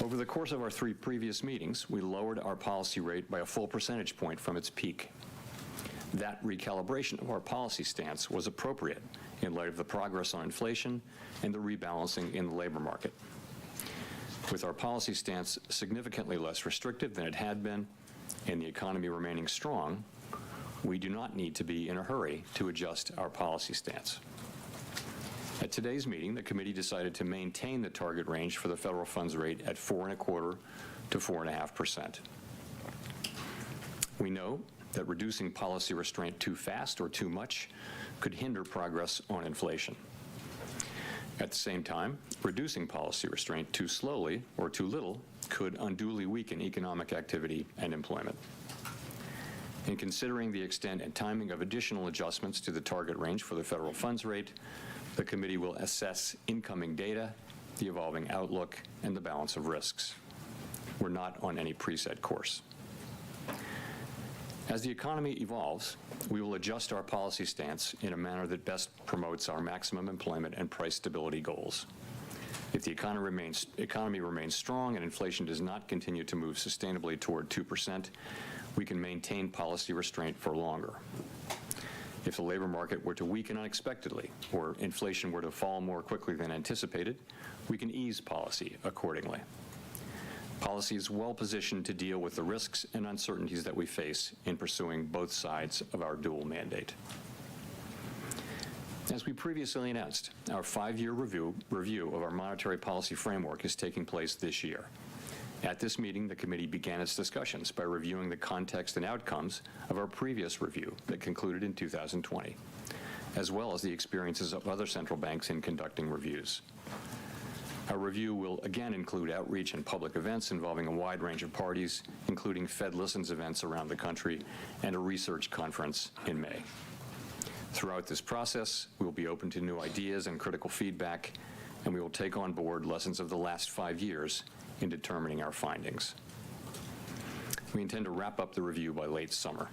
Over the course of our 3 previous meetings, we lowered our policy rate by a full percentage point from its peak. That recalibration of our policy stance was appropriate in light of the progress on inflation and the rebalancing in the labor market. With our policy stance significantly less restrictive than it had been and the economy remaining strong, we do not need to be in a hurry to adjust our policy stance. At today's meeting, the committee decided to maintain the target range for the federal funds rate at 4.25% to 4.5%. We know that reducing policy restraint too fast or too much could hinder progress on inflation. At the same time, reducing policy restraint too slowly or too little could unduly weaken economic activity and employment. In considering the extent and timing of additional adjustments to the target range for the federal funds rate, the committee will assess incoming data, the evolving outlook, and the balance of risks. We're not on any preset course. As the economy evolves, we will adjust our policy stance in a manner that best promotes our maximum employment and price stability goals. If the economy remains strong and inflation does not continue to move sustainably toward 2%, we can maintain policy restraint for longer. If the labor market were to weaken unexpectedly or inflation were to fall more quickly than anticipated, we can ease policy accordingly. Policy is well positioned to deal with the risks and uncertainties that we face in pursuing both sides of our dual mandate. As we previously announced, our 5-year review of our monetary policy framework is taking place this year. At this meeting, the committee began its discussions by reviewing the context and outcomes of our previous review that concluded in 2020, as well as the experiences of other central banks in conducting reviews. Our review will again include outreach and public events involving a wide range of parties, including Fed Listens events around the country and a research conference in May. Throughout this process, we will be open to new ideas and critical feedback, and we will take on board lessons of the last 5 years in determining our findings. We intend to wrap up the review by late summer.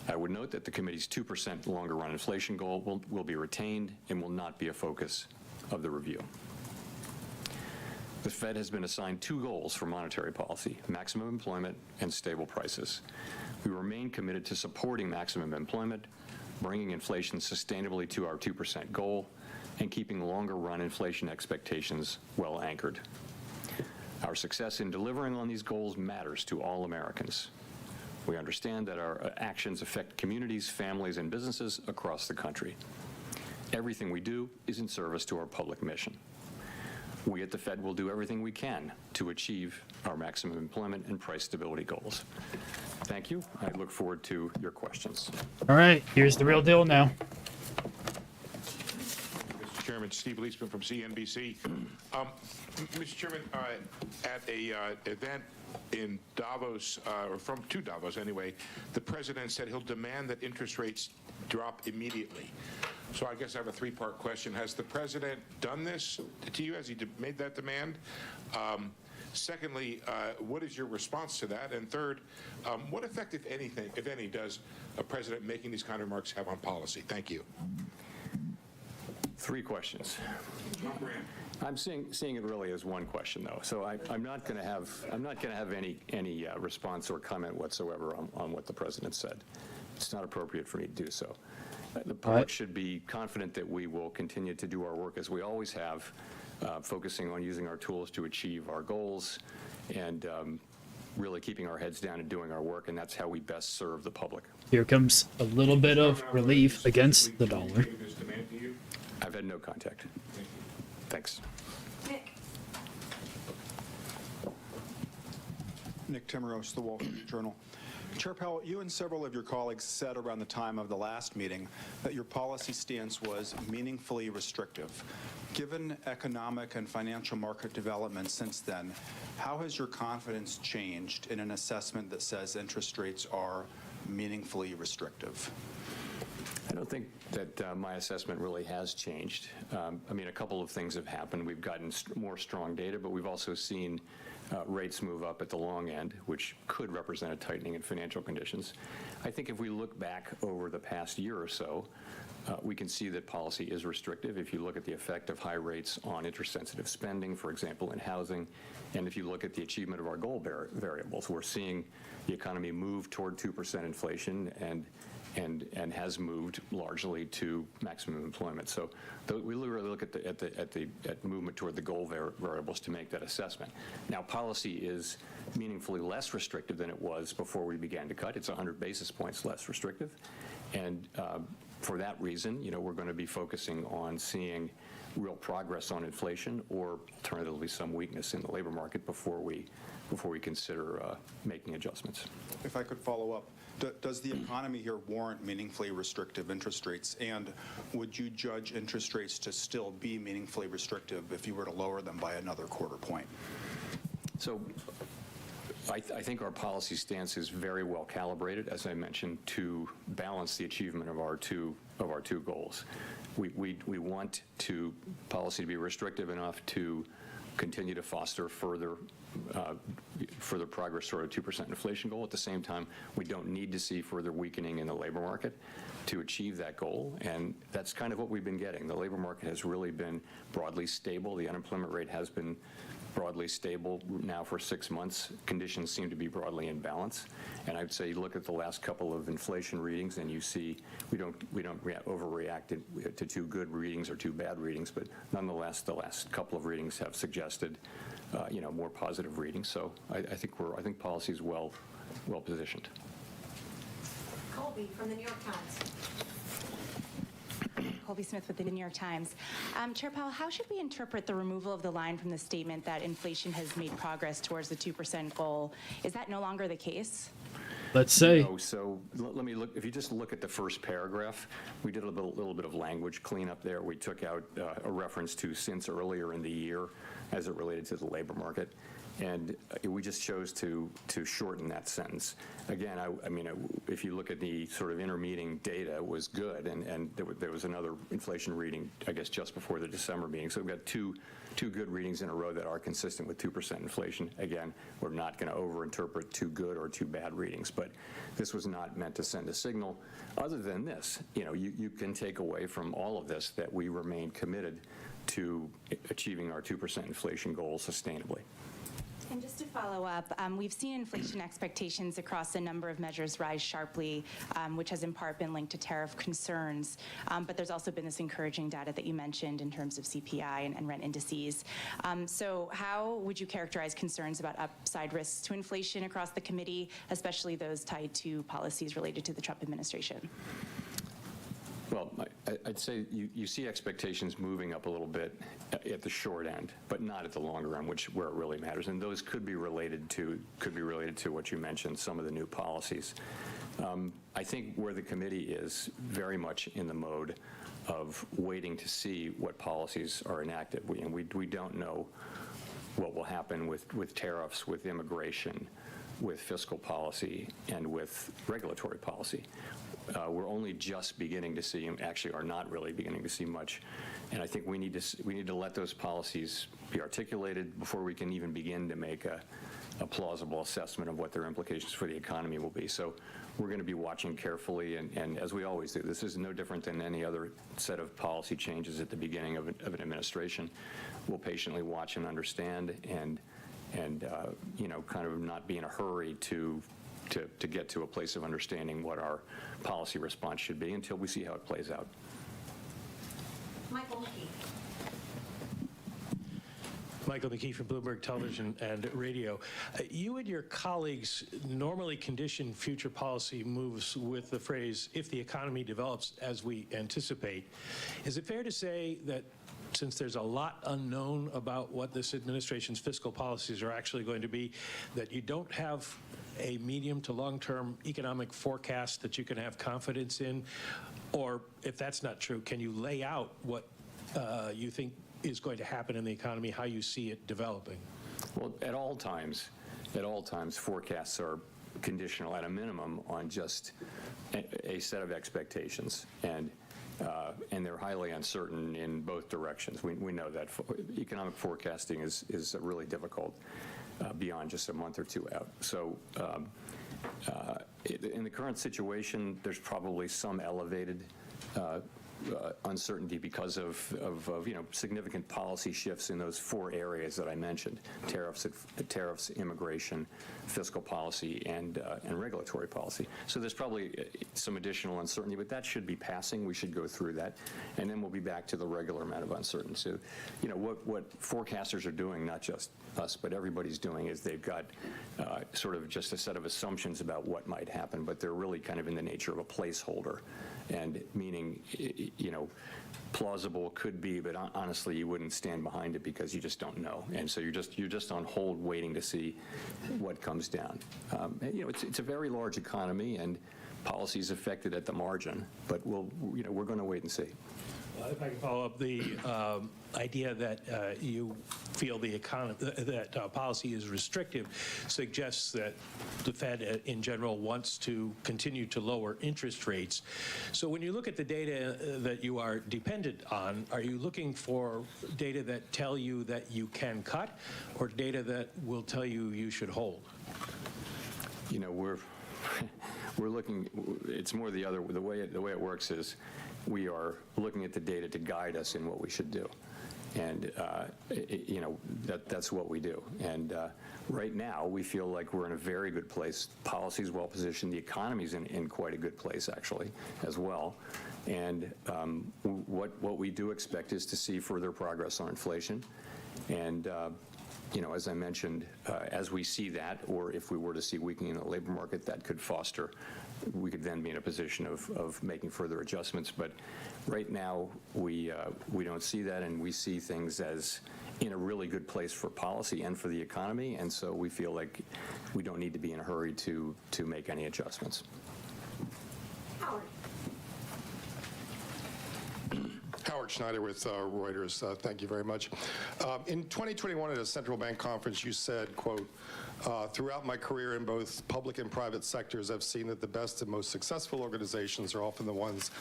I would note that the committee's 2% longer-run inflation goal will be retained and will not be a focus of the review. The Fed has been assigned 2 goals for monetary policy: maximum employment and stable prices. We remain committed to supporting maximum employment, bringing inflation sustainably to our 2% goal, and keeping longer-run inflation expectations well anchored. Our success in delivering on these goals matters to all Americans. We understand that our actions affect communities, families, and businesses across the country. Everything we do is in service to our public mission. we at the Fed will do everything we can to achieve our maximum employment and price stability goals. Thank you. I look forward to your questions. All right, here's the real deal now. Mr. Chairman, Steve Leisman from CNBC. Mr. Chairman, at a event in Davos, or to Davos anyway, the president said he'll demand that interest rates drop immediately. So I guess I have a three-part question. Has the president done this to you? Has he made that demand? Secondly, what is your response to that? And third, what effect, if anything, if any, does a president making these kind of remarks have on policy? Thank you. Three questions. I'm seeing it really as one question, though. So I'm not going to have any response or comment whatsoever on what the president said. It's not appropriate for me to do so. The public should be confident that we will continue to do our work as we always have, focusing on using our tools to achieve our goals and really keeping our heads down and doing our work, and that's how we best serve the public. Here comes a little bit of relief against the dollar. I've had no contact. Thanks. Nick Timmeros, The Wall Street Journal. Chair Powell, you and several of your colleagues said around the time of the last meeting that your policy stance was meaningfully restrictive. Given economic and financial market developments since then, how has your confidence changed in an assessment that says interest rates are meaningfully restrictive? I don't think that my assessment really has changed. I mean, a couple of things have happened. We've gotten more strong data, but we've also seen rates move up at the long end, which could represent a tightening in financial conditions. I think if we look back over the past year or so, we can see that policy is restrictive. If you look at the effect of high rates on interest-sensitive spending, for example, in housing, and if you look at the achievement of our goal variables, we're seeing the economy move toward 2% inflation and has moved largely to maximum employment. So we really look at movement toward the goal variables to make that assessment. Now, policy is meaningfully less restrictive than it was before we began to cut. It's 100 basis points less restrictive, and for that reason, we're going to be focusing on seeing real progress on inflation, or alternatively some weakness in the labor market before we consider making adjustments. If I could follow up, does the economy here warrant meaningfully restrictive interest rates? And would you judge interest rates to still be meaningfully restrictive if you were to lower them by another quarter point? So I think our policy stance is very well calibrated, as I mentioned, to balance the achievement of our two goals. We want policy to be restrictive enough to continue to foster further progress toward a 2% inflation goal. At the same time, we don't need to see further weakening in the labor market to achieve that goal, and that's kind of what we've been getting. The labor market has really been broadly stable. The unemployment rate has been broadly stable now for 6 months. Conditions seem to be broadly in balance, and I'd say you look at the last couple of inflation readings and you see we don't overreact to two good readings or two bad readings, but nonetheless the last couple of readings have suggested more positive readings. So I think policy is well positioned. Colby from the New York Times. Colby Smith with the New York Times. Chair Powell, how should we interpret the removal of the line from the statement that inflation has made progress towards the 2% goal? Is that no longer the case? Let's say. No, so let me look. If you just look at the first paragraph, we did a little bit of language cleanup there. We took out a reference to since earlier in the year as it related to the labor market. And we just chose to shorten that sentence. Again, I mean, if you look at the sort of intermeeting data, it was good, and there was another inflation reading, I guess, just before the December meeting. So we've got two good readings in a row that are consistent with 2% inflation. Again, we're not going to overinterpret two good or two bad readings, but this was not meant to send a signal. Other than this, you can take away from all of this that we remain committed to achieving our 2% inflation goal sustainably. And just to follow up, we've seen inflation expectations across a number of measures rise sharply, which has in part been linked to tariff concerns. But there's also been this encouraging data that you mentioned in terms of CPI and rent indices. So how would you characterize concerns about upside risks to inflation across the committee, especially those tied to policies related to the Trump administration? Well, I I'd say you see expectations moving up a little bit at the short end, but not at the longer end, where it really matters. And those could be related to what you mentioned, some of the new policies. I think where the committee is very much in the mode of waiting to see what policies are enacted. We don't know what will happen with tariffs, with immigration, with fiscal policy, and with regulatory policy. We're only just beginning to see, actually are not really beginning to see much, and I think we need to let those policies be articulated before we can even begin to make a plausible assessment of what their implications for the economy will be. So we're going to be watching carefully, and as we always do, this is no different than any other set of policy changes at the beginning of an administration. We'll patiently watch and understand, and kind of not be in a hurry to get to a place of understanding what our policy response should be until we see how it plays out. Michael McKee. Michael McKee from Bloomberg Television and Radio. You and your colleagues normally condition future policy moves with the phrase, if the economy develops as we anticipate. Is it fair to say that since there's a lot unknown about what this administration's fiscal policies are actually going to be, that you don't have a medium to long-term economic forecast that you can have confidence in? Or if that's not true, can you lay out what you think is going to happen in the economy, how you see it developing? Well, at all times, forecasts are conditional at a minimum on just a set of expectations, and they're highly uncertain in both directions. We know that economic forecasting is really difficult beyond just a month or two out. So in the current situation, there's probably some elevated uncertainty because of significant policy shifts in those four areas that I mentioned: tariffs, immigration, fiscal policy, and regulatory policy. So there's probably some additional uncertainty, but that should be passing. We should go through that, and then we'll be back to the regular amount of uncertainty. So, what forecasters are doing, not just us, but everybody's doing, is they've got sort of just a set of assumptions about what might happen, but they're really kind of in the nature of a placeholder, and meaning, plausible could be, but honestly, you wouldn't stand behind it because you just don't know, and so you're just on hold, waiting to see what comes down. It's a very large economy, and policies affected at the margin, but we're going to wait and see. If I can follow up, the idea that you feel the economy, that policy is restrictive, suggests that the Fed in general wants to continue to lower interest rates. So when you look at the data that you are dependent on, are you looking for data that tell you that you can cut, or data that will tell you you should hold? We're looking. It's more the other. The way it works is, we are looking at the data to guide us in what we should do, and that's what we do. And right now, we feel like we're in a very good place. Policy's well positioned. The economy's in quite a good place, actually, as well. And what we do expect is to see further progress on inflation, and as I mentioned, as we see that, or if we were to see weakening in the labor market, that could foster, we could then be in a position of making further adjustments. But right now, we don't see that, and we see things as in a really good place for policy and for the economy, and so we feel like we don't need to be in a hurry to make any adjustments. Howard. Howard Schneider with Reuters. Thank you very much. In 2021 at a central bank conference, you said, quote, throughout my career in both public and private sectors, I've seen that the best and most successful organizations are often the ones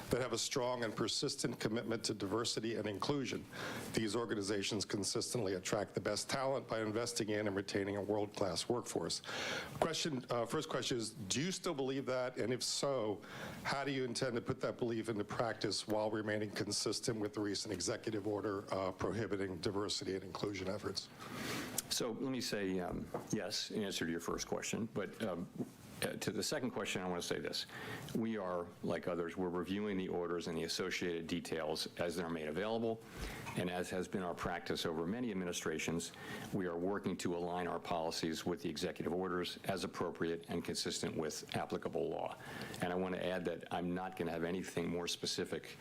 that have a strong and persistent commitment to diversity and inclusion. These organizations consistently attract the best talent by investing in and retaining a world-class workforce. First question is, do you still believe that? And if so, how do you intend to put that belief into practice while remaining consistent with the recent executive order prohibiting diversity and inclusion efforts? So let me say yes in answer to your first question, but to the second question, I want to say this. We are, like others, we're reviewing the orders and the associated details as they're made available. And as has been our practice over many administrations, we are working to align our policies with the executive orders as appropriate and consistent with applicable law. And I want to add that I'm not going to have anything more specific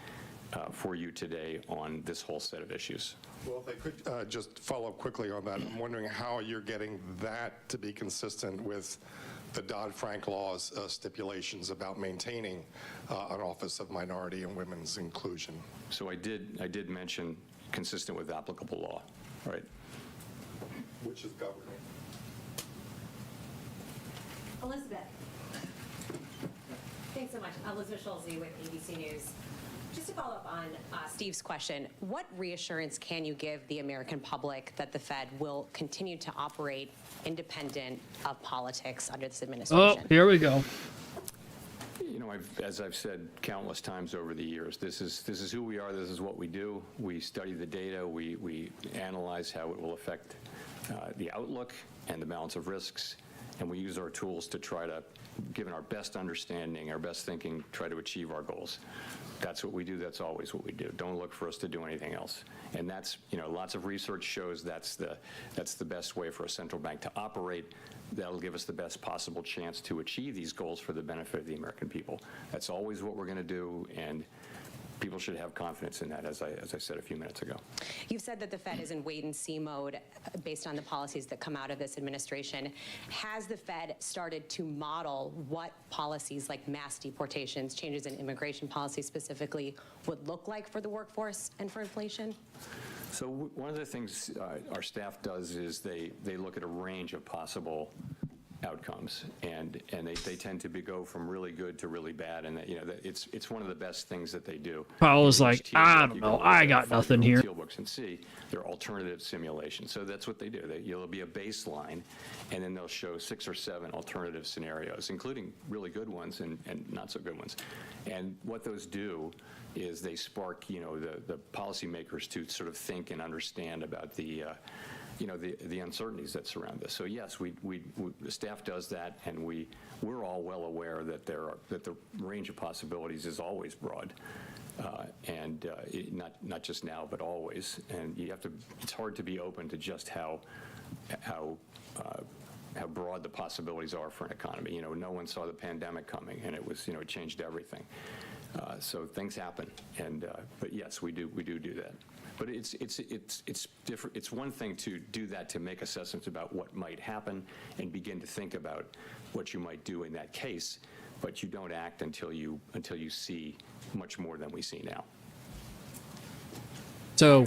for you today on this whole set of issues. Well, if I could just follow up quickly on that, I'm wondering how you're getting that to be consistent with the Dodd-Frank law's stipulations about maintaining an Office of Minority and Women's Inclusion. So I did mention consistent with applicable law, right? Which is governing. Elizabeth. Thanks so much. Elizabeth Schulze with ABC News. Just to follow up on Steve's question, what reassurance can you give the American public that the Fed will continue to operate independent of politics under this Oh, administration? here we go. You know, as I've said countless times over the years, this is who we are. This is what we do. We study the data. We analyze how it will affect the outlook and the balance of risks, and we use our tools to try to, given our best understanding, our best thinking, try to achieve our goals. That's what we do. That's always what we do. Don't look for us to do anything else. And that's, you know, lots of research shows that's the best way for a central bank to operate. That'll give us the best possible chance to achieve these goals for the benefit of the American people. That's always what we're going to do, and people should have confidence in that, as I said a few minutes ago. You've said that the Fed is in wait-and-see mode based on the policies that come out of this administration. Has the Fed started to model what policies like mass deportations, changes in immigration policy specifically, would look like for the workforce and for inflation? So one of the things our staff does is they look at a range of possible outcomes, and they tend to go from really good to really bad, and it's one of the best things that they do. Powell's like, Each team, I you don't go know, look I at got five-year-old nothing here. Deal books and see their alternative simulations. So that's what they do. There'll be a baseline, and then they'll show 6 or 7 alternative scenarios, including really good ones and not so good ones. And what those do is they spark, the policymakers to sort of think and understand about the uncertainties that surround this. So yes, the staff does that, and we're all well aware that that the range of possibilities is always broad, and not just now, but always. And it's hard to be open to just how broad the possibilities are for an economy. No one saw the pandemic coming, and it changed everything. So things happen, and but yes, we do that. But it's different. It's one thing to do that, to make assessments about what might happen and begin to think about what you might do in that case, but you don't act until you see much more than we see now. So,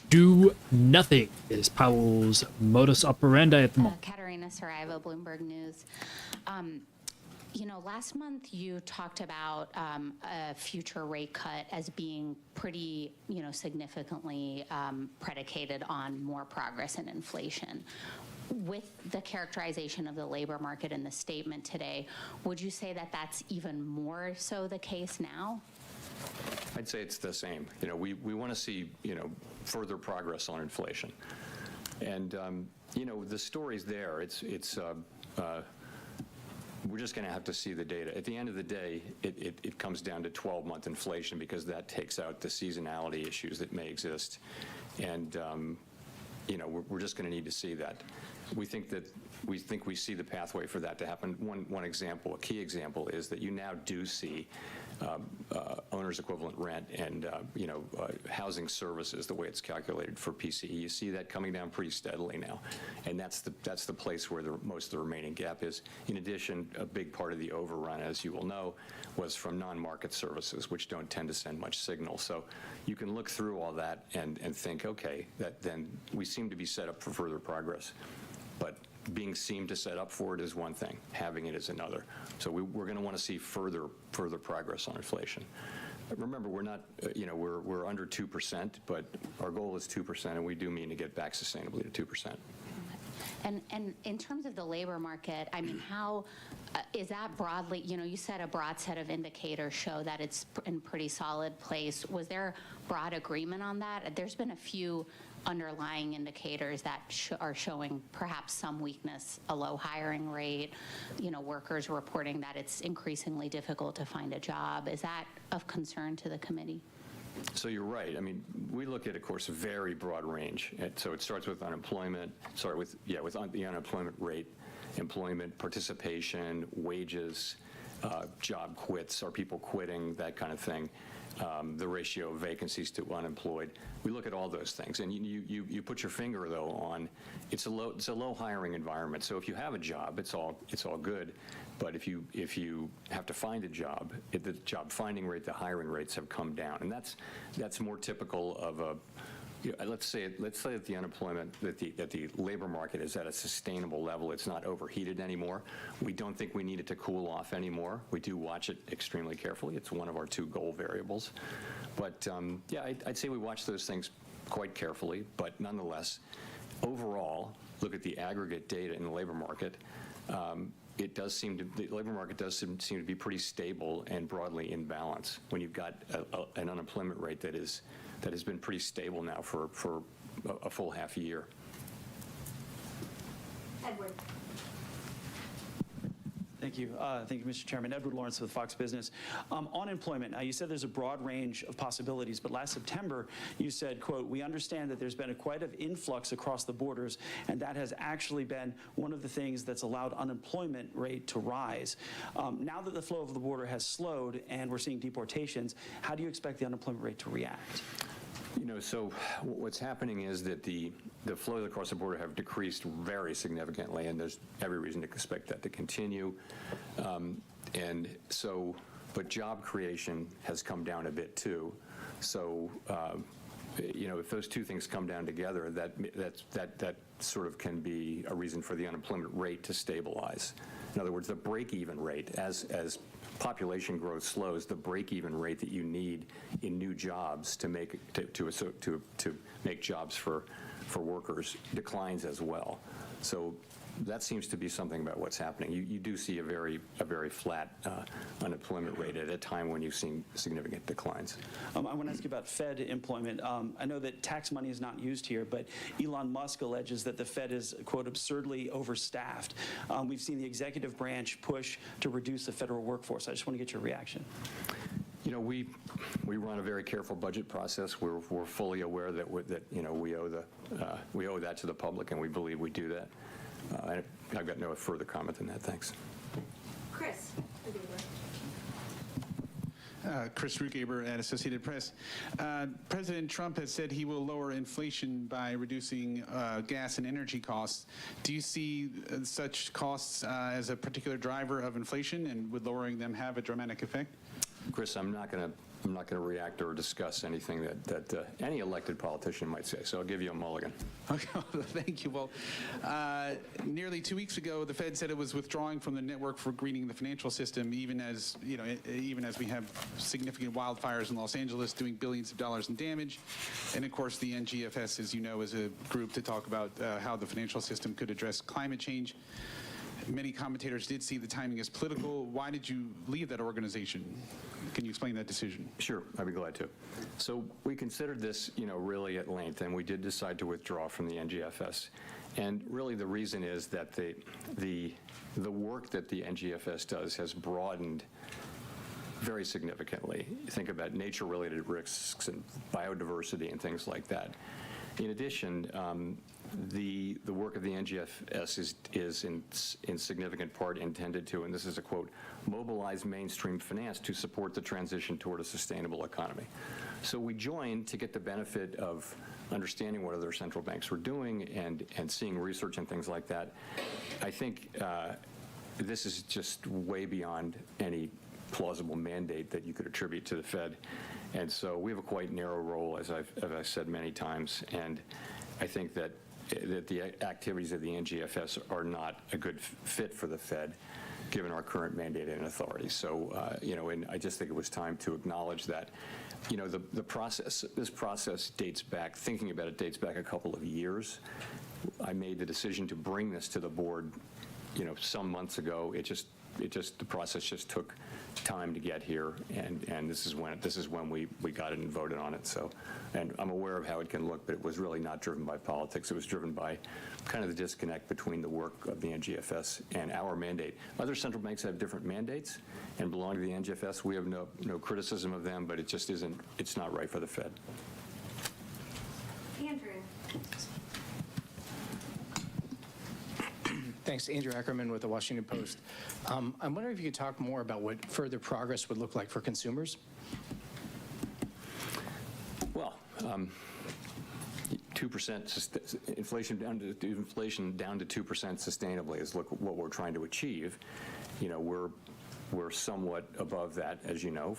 do nothing is Powell's modus operandi at the moment. Katerina Saraiva, Bloomberg News. Last month you talked about a future rate cut as being pretty, significantly predicated on more progress in inflation. With the characterization of the labor market in the statement today, would you say that that's even more so the case now? I'd say it's the same. We want to see, further progress on inflation. And, the story's there. We're just going to have to see the data. At the end of the day, it comes down to 12-month inflation, because that takes out the seasonality issues that may exist. And, we're just going to need to see that. We think we see the pathway for that to happen. One example, a key example, is that you now do see owner's equivalent rent and housing services, the way it's calculated for PCE. You see that coming down pretty steadily now, and that's the place where most of the remaining gap is. In addition, a big part of the overrun, as you will know, was from non-market services, which don't tend to send much signal. So you can look through all that and think, okay, then we seem to be set up for further progress. But being seemed to set up for it is one thing, having it is another. So we're going to want to see further progress on inflation. But remember, we're not, we're under 2%, but our goal is 2%, and we do mean to get back sustainably to 2%. And in terms of the labor market, I mean, how is that broadly, you said a broad set of indicators show that it's in pretty solid place. Was there broad agreement on that? There's been a few underlying indicators that are showing perhaps some weakness, a low hiring rate, workers reporting that it's increasingly difficult to find a job. Is that of concern to the committee? So you're right. I mean, we look at, of course, a very broad range. So it starts with unemployment, with the unemployment rate, employment participation, wages, job quits, are people quitting, that kind of thing, the ratio of vacancies to unemployed. We look at all those things, and you put your finger though on it's a low hiring environment. So if you have a job, it's all good. But if you have to find a job, the job finding rate, the hiring rates have come down, and that's more typical of a. Let's say that the unemployment, that the labor market is at a sustainable level. It's not overheated anymore. We don't think we need it to cool off anymore. We do watch it extremely carefully. It's one of our 2 goal variables. But I'd say we watch those things quite carefully. But nonetheless, overall, look at the aggregate data in the labor market. The labor market does seem to be pretty stable and broadly in balance when you've got an unemployment rate that has been pretty stable now for a full half a year. Edward. Thank you. Thank you, Mr. Chairman. Edward Lawrence with Fox Business. On employment, you said there's a broad range of possibilities, but last September you said, quote, "We understand that there's been quite an influx across the borders, and that has actually been one of the things that's allowed unemployment rate to rise." Now that the flow of the border has slowed and we're seeing deportations, how do you expect the unemployment rate to react? So what's happening is that the flows across the border have decreased very significantly, and there's every reason to expect that to continue. But job creation has come down a bit too. So, if those 2 things come down together, that sort of can be a reason for the unemployment rate to stabilize. In other words, the break-even rate, as population growth slows, the break-even rate that you need in new jobs to make jobs for workers declines as well. So that seems to be something about what's happening. You do see a very flat unemployment rate at a time when you've seen significant declines. I want to ask you about Fed employment. I know that tax money is not used here, but Elon Musk alleges that the Fed is, quote, absurdly overstaffed. We've seen the executive branch push to reduce the federal workforce. I just want to get your reaction. We run a very careful budget process. We're fully aware that we owe that to the public, and we believe we do that. I've got no further comment than that. Thanks. Chris. Chris Rugaber at Associated Press. President Trump has said he will lower inflation by reducing gas and energy costs. Do you see such costs as a particular driver of inflation, and would lowering them have a dramatic effect? Chris, I'm not going to react or discuss anything that any elected politician might say, so I'll give you a mulligan. Okay, thank you. Well, nearly 2 weeks ago, the Fed said it was withdrawing from the network for greening the financial system, even as we have significant wildfires in Los Angeles doing billions of dollars in damage. And of course, the NGFS, as you know, is a group to talk about how the financial system could address climate change. Many commentators did see the timing as political. Why did you leave that organization? Can you explain that decision? Sure, I'd be glad to. So we considered this, really at length, and we did decide to withdraw from the NGFS. And really the reason is that the work that the NGFS does has broadened very significantly. Think about nature-related risks and biodiversity and things like that. In addition, the work of the NGFS is in significant part intended to, and this is a quote, mobilize mainstream finance to support the transition toward a sustainable economy. So we joined to get the benefit of understanding what other central banks were doing and seeing research and things like that. I think this is just way beyond any plausible mandate that you could attribute to the Fed. And so we have a quite narrow role, as I've said many times, and I think that the activities of the NGFS are not a good fit for the Fed, given our current mandate and authority. So, and I just think it was time to acknowledge that, this process dates back, thinking about it dates back a couple of years. I made the decision to bring this to the board, some months ago. It just the process just took time to get here, and this is when we got it and voted on it. So, and I'm aware of how it can look, but it was really not driven by politics. It was driven by kind of the disconnect between the work of the NGFS and our mandate. Other central banks have different mandates and belong to the NGFS. We have no criticism of them, but it just isn't. It's not right for the Fed. Andrew. Thanks. Andrew Ackerman with the Washington Post. I'm wondering if you could talk more about what further progress would look like for consumers. Well, 2% inflation down to 2% sustainably is what we're trying to achieve. You know, we're somewhat above that, as you know,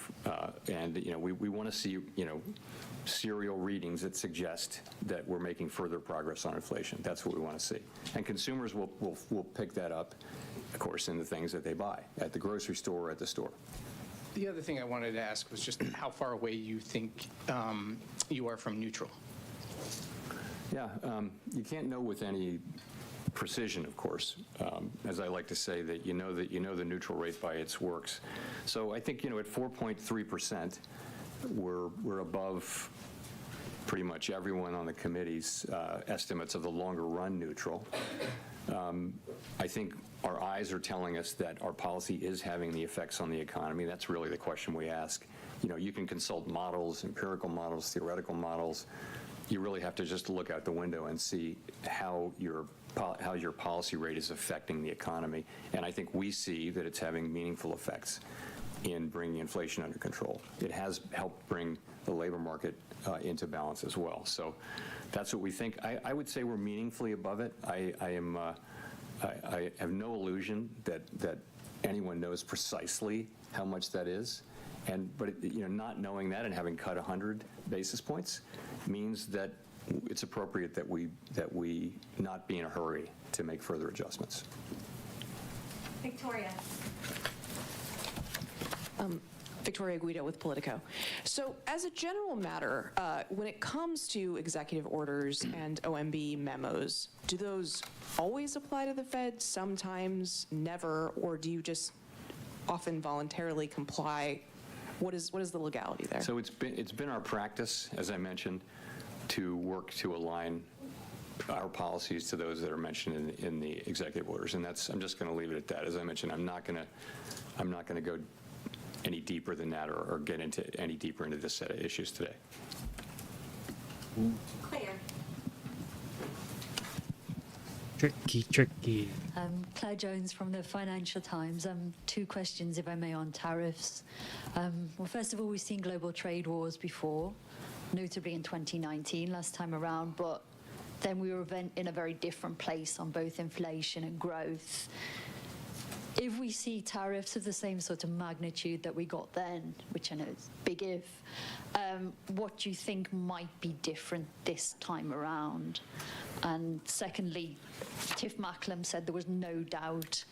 and you know we want to see serial readings that suggest that we're making further progress on inflation. That's what we want to see, and consumers will pick that up, of course, in the things that they buy at the grocery store or at the store. The other thing I wanted to ask was just how far away you think you are from neutral. Yeah, you can't know with any precision, of course, as I like to say, that you know the neutral rate by its works. So I think at 4.3%, we're above pretty much everyone on the committee's estimates of the longer run neutral. I think our eyes are telling us that our policy is having the effects on the economy. That's really the question we ask. You can consult models, empirical models, theoretical models. You really have to just look out the window and see how your policy rate is affecting the economy. And I think we see that it's having meaningful effects in bringing inflation under control. It has helped bring the labor market into balance as well. So that's what we think. I would say we're meaningfully above it. I have no illusion that anyone knows precisely how much that is. But not knowing that and having cut 100 basis points means that it's appropriate that we not be in a hurry to make further adjustments. Victoria. Victoria Guido with Politico. So as a general matter, when it comes to executive orders and OMB memos, do those always apply to the Fed, sometimes, never, or do you just often voluntarily comply? What is the legality there? So it's been our practice, as I mentioned, to work to align our policies to those that are mentioned in the executive orders, and I'm just going to leave it at that. As I mentioned, I'm not going to go any deeper than that or get into any deeper into this set of issues today. Claire. Tricky. Claire Jones from the Financial Times. Two questions, if I may, on tariffs. Well, first of all, we've seen global trade wars before, notably in 2019, last time around, but then we were in a very different place on both inflation and growth. If we see tariffs of the same sort of magnitude that we got then, which I know is big if, what do you think might be different this time around? And secondly, Tiff Macklem said there was no doubt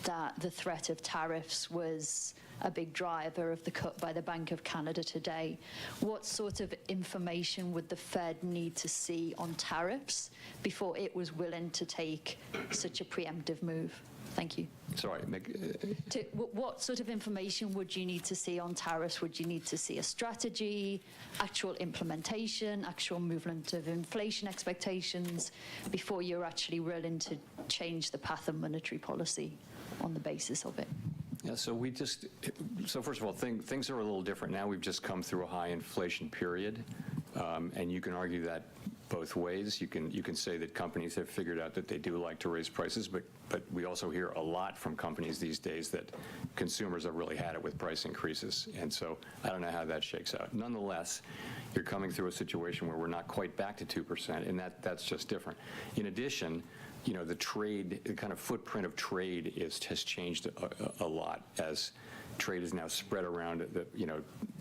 that the threat of tariffs was a big driver of the cut by the Bank of Canada today. What sort of information would the Fed need to see on tariffs before it was willing to take such a preemptive move? Thank you. Sorry. What sort of information would you need to see on tariffs? Would you need to see a strategy, actual implementation, actual movement of inflation expectations before you're actually willing to change the path of monetary policy on the basis of it? Yeah, so first of all, things are a little different now. We've just come through a high inflation period, and you can argue that both ways. You can say that companies have figured out that they do like to raise prices, but we also hear a lot from companies these days that consumers have really had it with price increases, and so I don't know how that shakes out. Nonetheless, you're coming through a situation where we're not quite back to 2%, and that's just different. In addition, the trade, the kind of footprint of trade has changed a lot as trade is now spread around.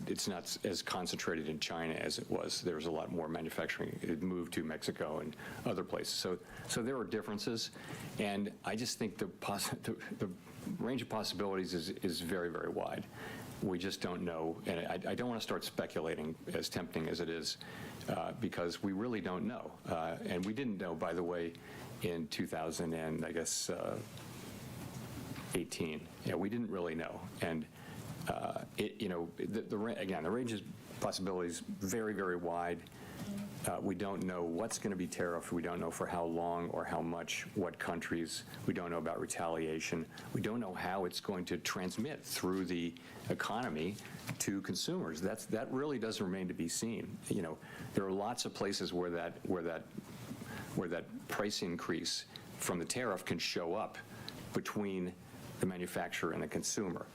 It's not as concentrated in China as it was. There was a lot more manufacturing. It moved to Mexico and other places. So there are differences, and I just think the range of possibilities is very, very wide. We just don't know, and I don't want to start speculating, as tempting as it is, because we really don't know. And we didn't know, by the way, in 2000 and I guess 18. We didn't really know. And again, the range of possibilities very, very wide. We don't know what's going to be tariffed. We don't know for how long or how much, what countries. We don't know about retaliation. We don't know how it's going to transmit through the economy to consumers. That really does remain to be seen. There are lots of places where that price increase from the tariff can show up between the manufacturer and the consumer.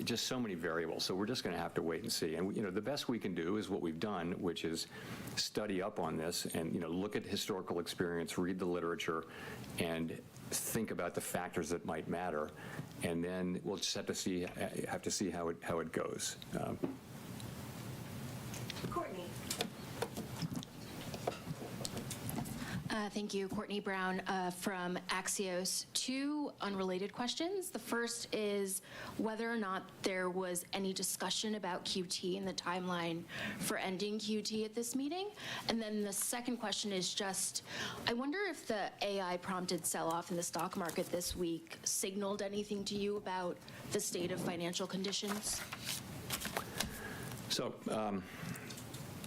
Just so many variables. So we're just going to have to wait and see. And the best we can do is what we've done, which is study up on this and look at historical experience, read the literature, and think about the factors that might matter. And then we'll just have to see how it goes. Courtney. Thank you. Courtney Brown from Axios. Two unrelated questions. The first is whether or not there was any discussion about QT and the timeline for ending QT at this meeting. And then the second question is just, I wonder if the AI-prompted sell-off in the stock market this week signaled anything to you about the state of financial conditions? So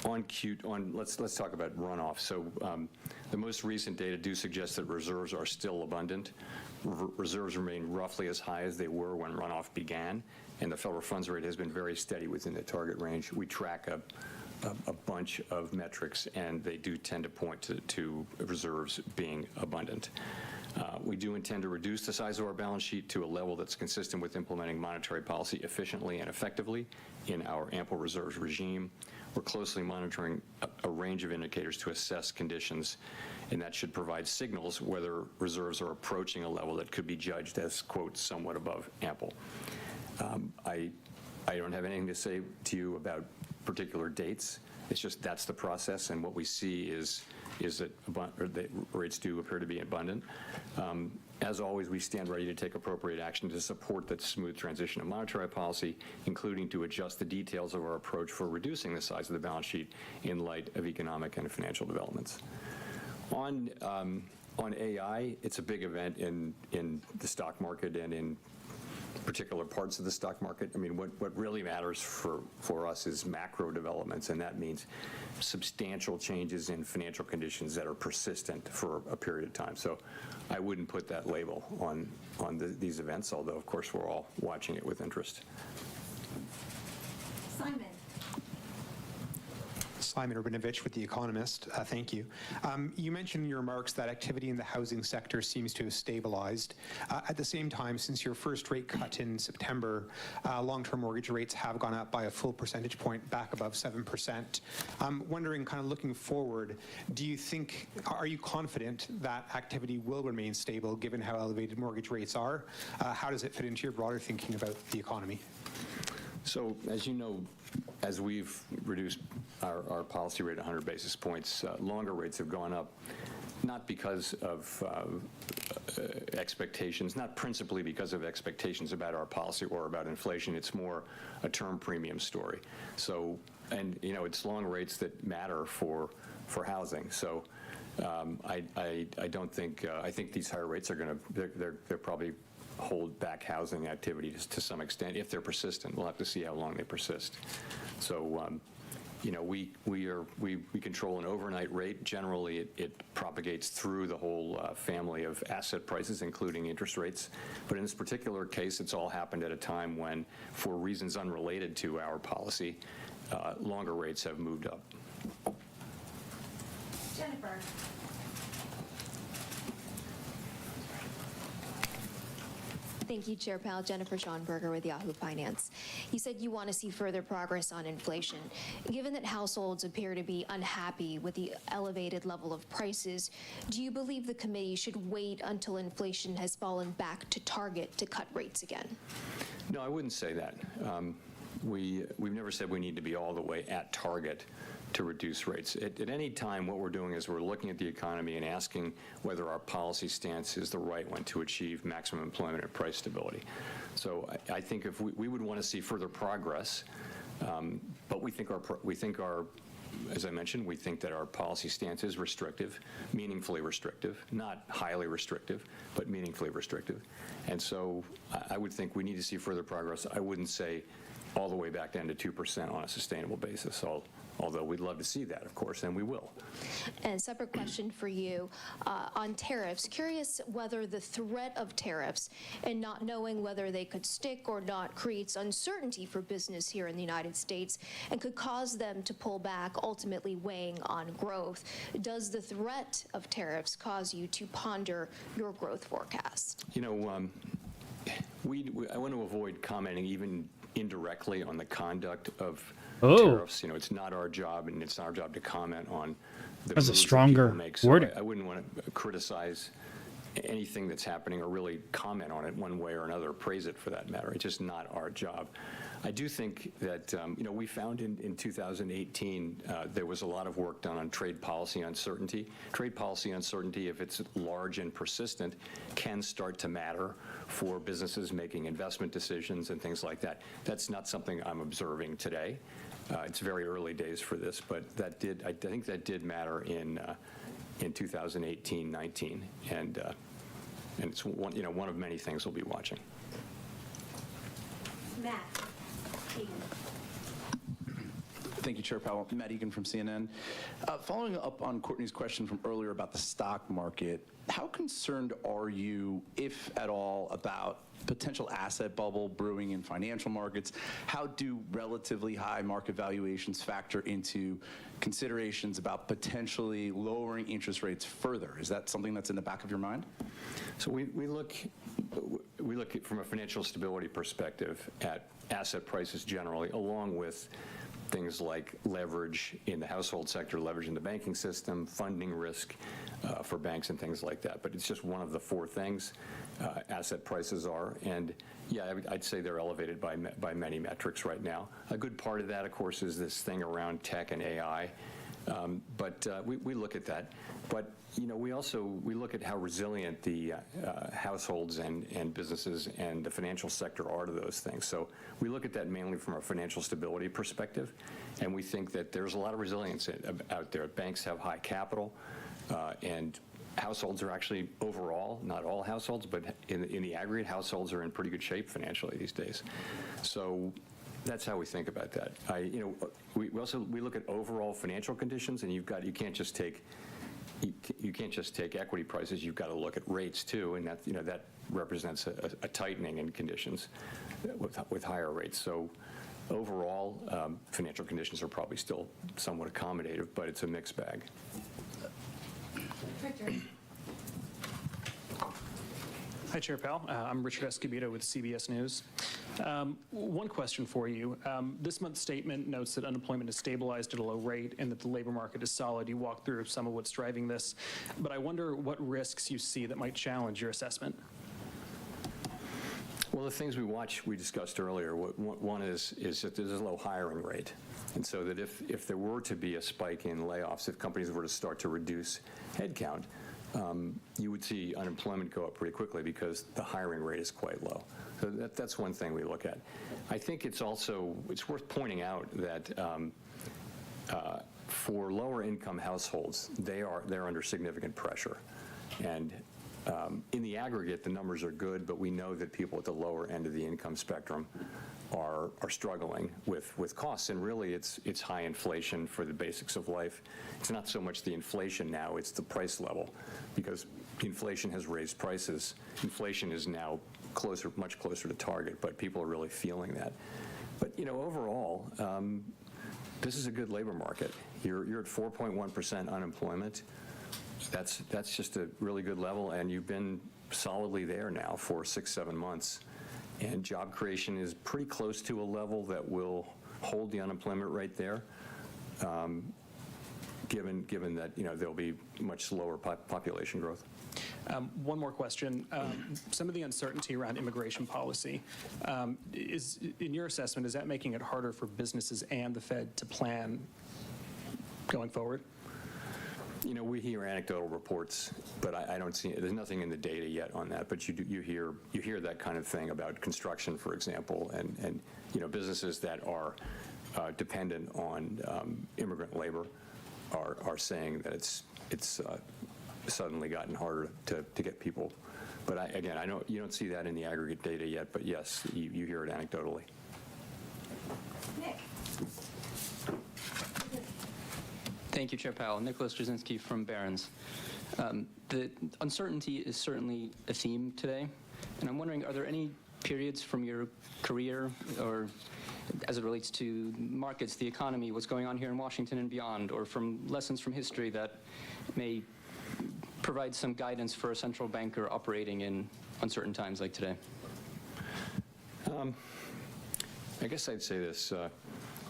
let's talk about runoff. So the most recent data do suggest that reserves are still abundant. Reserves remain roughly as high as they were when runoff began, and the federal funds rate has been very steady within the target range. We track a bunch of metrics, and they do tend to point to reserves being abundant. We do intend to reduce the size of our balance sheet to a level that's consistent with implementing monetary policy efficiently and effectively in our ample reserves regime. We're closely monitoring a range of indicators to assess conditions, and that should provide signals whether reserves are approaching a level that could be judged as, quote, somewhat above ample. I don't have anything to say to you about particular dates. It's just that's the process, and what we see is that rates do appear to be abundant. As always, we stand ready to take appropriate action to support the smooth transition of monetary policy, including to adjust the details of our approach for reducing the size of the balance sheet in light of economic and financial developments. On AI, it's a big event in the stock market and in particular parts of the stock market. I mean, what really matters for us is macro developments, and that means substantial changes in financial conditions that are persistent for a period of time. So I wouldn't put that label on these events, although, of course, we're all watching it with interest. Simon. Simon Urbanovich with The Economist. Thank you. You mentioned in your remarks that activity in the housing sector seems to have stabilized. At the same time, since your first rate cut in September, long-term mortgage rates have gone up by a full percentage point back above 7%. I'm wondering, kind of looking forward, are you confident that activity will remain stable given how elevated mortgage rates are? How does it fit into your broader thinking about the economy? So, as you know, as we've reduced our policy rate 100 basis points, longer rates have gone up, not because of expectations, not principally because of expectations about our policy or about inflation. It's more a term premium story. So, and it's long rates that matter for housing. So, I don't think I think these higher rates are going to they're probably hold back housing activity to some extent if they're persistent. We'll have to see how long they persist. So, we control an overnight rate. Generally, it propagates through the whole family of asset prices, including interest rates. But in this particular case, it's all happened at a time when, for reasons unrelated to our policy, longer rates have moved up. Jennifer. Thank you, Chair Powell. Jennifer Schonberger with Yahoo Finance. You said you want to see further progress on inflation. Given that households appear to be unhappy with the elevated level of prices, do you believe the committee should wait until inflation has fallen back to target to cut rates again? No, I wouldn't say that. We've never said we need to be all the way at target to reduce rates. At any time, what we're doing is we're looking at the economy and asking whether our policy stance is the right one to achieve maximum employment and price stability. So I think if we would want to see further progress, but we think our as I mentioned, we think that our policy stance is restrictive, meaningfully restrictive, not highly restrictive, but meaningfully restrictive. And so I would think we need to see further progress. I wouldn't say all the way back down to 2% on a sustainable basis, although we'd love to see that, of course, and we will. And separate question for you on tariffs. Curious whether the threat of tariffs and not knowing whether they could stick or not creates uncertainty for business here in the United States and could cause them to pull back, ultimately weighing on growth. Does the threat of tariffs cause you to ponder your growth forecast? You know, I want to avoid commenting even indirectly on the conduct of tariffs. You know, it's not our job, and it's not our job to comment on the That's a moves that stronger people make. So wording. I wouldn't want to criticize anything that's happening or really comment on it one way or another, praise it for that matter. It's just not our job. I do think that, you know, we found in 2018 there was a lot of work done on trade policy uncertainty. Trade policy uncertainty, if it's large and persistent, can start to matter for businesses making investment decisions and things like that. That's not something I'm observing today. It's very early days for this, but I think that did matter in 2018-19, and it's one of many things we'll be watching. Matt. Thank you, Chair Powell. Matt Egan from CNN. Following up on Courtney's question from earlier about the stock market, how concerned are you, if at all, about potential asset bubble brewing in financial markets? How do relatively high market valuations factor into considerations about potentially lowering interest rates further? Is that something that's in the back of your mind? So we look at, from a financial stability perspective at asset prices generally, along with things like leverage in the household sector, leverage in the banking system, funding risk for banks and things like that. But it's just one of the four things asset prices are. And yeah, I'd say they're elevated by many metrics right now. A good part of that, of course, is this thing around tech and AI. But we look at that. But you know, we look at how resilient the households and businesses and the financial sector are to those things. So we look at that mainly from a financial stability perspective, and we think that there's a lot of resilience out there. Banks have high capital, and households are actually overall, not all households, but in the aggregate, households are in pretty good shape financially these days. So that's how we think about that. We look at overall financial conditions, and you can't just take equity prices. You've got to look at rates too, and that represents a tightening in conditions with higher rates. So overall, financial conditions are probably still somewhat accommodative, but it's a mixed bag. Hi, Chair Powell. I'm Richard Escobedo with CBS News. One question for you. This month's statement notes that unemployment is stabilized at a low rate and that the labor market is solid. You walked through some of what's driving this, but I wonder what risks you see that might challenge your assessment. Well, the things we discussed earlier, one is that there's a low hiring rate. And so that if there were to be a spike in layoffs, if companies were to start to reduce headcount, you would see unemployment go up pretty quickly because the hiring rate is quite low. So that's one thing we look at. I think it's worth pointing out that for lower income households, they're under significant pressure. And in the aggregate, the numbers are good, but we know that people at the lower end of the income spectrum are struggling with costs. And really, it's high inflation for the basics of life. It's not so much the inflation now, it's the price level, because inflation has raised prices. Inflation is now much closer to target, but people are really feeling that. But overall, this is a good labor market. You're at 4.1% unemployment. That's just a really good level, and you've been solidly there now for 6-7 months. And job creation is pretty close to a level that will hold the unemployment rate there, given that there'll be much slower population growth. One more question. Some of the uncertainty around immigration policy, in your assessment, is that making it harder for businesses and the Fed to plan going forward? We hear anecdotal reports, but I don't see, there's nothing in the data yet on that, but you hear that kind of thing about construction, for example, and businesses that are dependent on immigrant labor are saying that it's suddenly gotten harder to get people. But again, I know you don't see that in the aggregate data yet, but yes, you hear it anecdotally. Nick. Thank you, Chair Powell. Nicholas Jasinski from Barron's. The uncertainty is certainly a theme today, and I'm wondering, are there any periods from your career or as it relates to markets, the economy, what's going on here in Washington and beyond, or from lessons from history that may provide some guidance for a central banker operating in uncertain times like today? I guess I'd say this.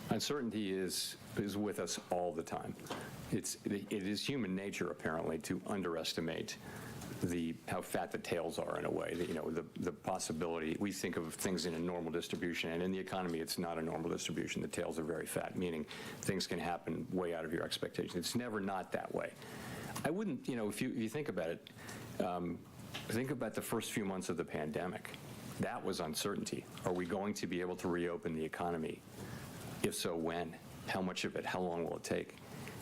Uncertainty is with us all the time. It is human nature, apparently, to underestimate how fat the tails are in a way. The possibility, we think of things in a normal distribution, and in the economy, it's not a normal distribution. The tails are very fat, meaning things can happen way out of your expectations. It's never not that way. I wouldn't, if you think about it, think about the first few months of the pandemic. That was uncertainty. Are we going to be able to reopen the economy? If so, when? How much of it? How long will it take?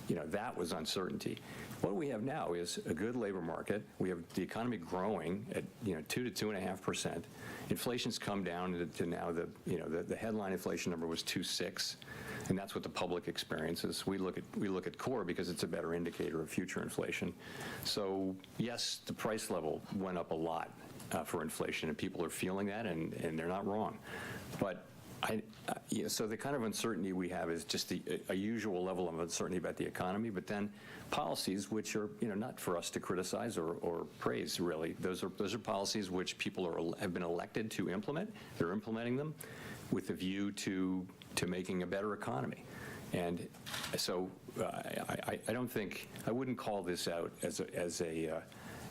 That was uncertainty. What we have now is a good labor market. We have the economy growing at 2 to 2.5%. Inflation's come down to now the headline inflation number was 2.6, and that's what the public experiences. We look at core because it's a better indicator of future inflation. So yes, the price level went up a lot for inflation, and people are feeling that, and they're not wrong. But so the kind of uncertainty we have is just a usual level of uncertainty about the economy, but then policies which are not for us to criticize or praise, really. Those are policies which people have been elected to implement. They're implementing them with a view to making a better economy. And so I wouldn't call this out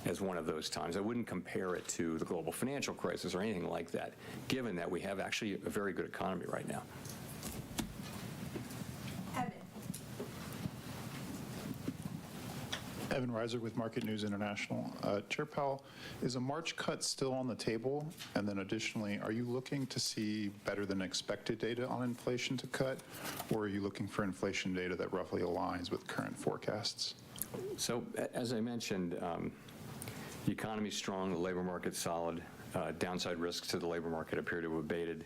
as one of those times. I wouldn't compare it to the global financial crisis or anything like that, given that we have actually a very good economy right now. Evan Reiser with Market News International. Chair Powell, is a March cut still on the table? And then additionally, are you looking to see better than expected data on inflation to cut? Or are you looking for inflation data that roughly aligns with current forecasts? So as I mentioned, the economy's strong, the labor market's solid, downside risks to the labor market appear to have abated,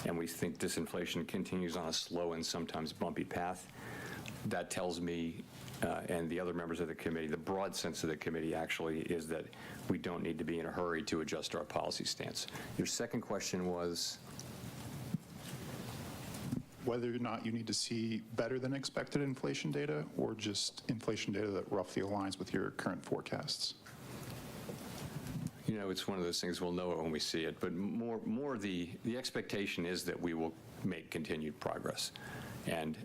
and we think disinflation continues on a slow and sometimes bumpy path. That tells me, and the other members of the committee, the broad sense of the committee actually is that we don't need to be in a hurry to adjust our policy stance. Your second question was? Whether or not you need to see better than expected inflation data or just inflation data that roughly aligns with your current forecasts? It's one of those things, we'll know it when we see it, but more the expectation is that we will make continued progress. And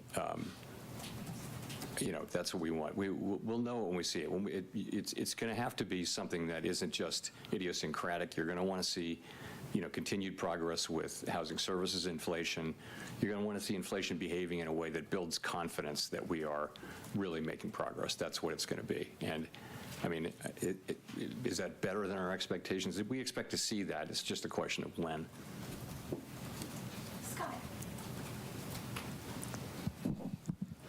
that's what we want. We'll know it when we see it. It's going to have to be something that isn't just idiosyncratic. You're going to want to see continued progress with housing services inflation. You're going to want to see inflation behaving in a way that builds confidence that we are really making progress. That's what it's going to be. And I mean, is that better than our expectations? We expect to see that. It's just a question of when. Scott.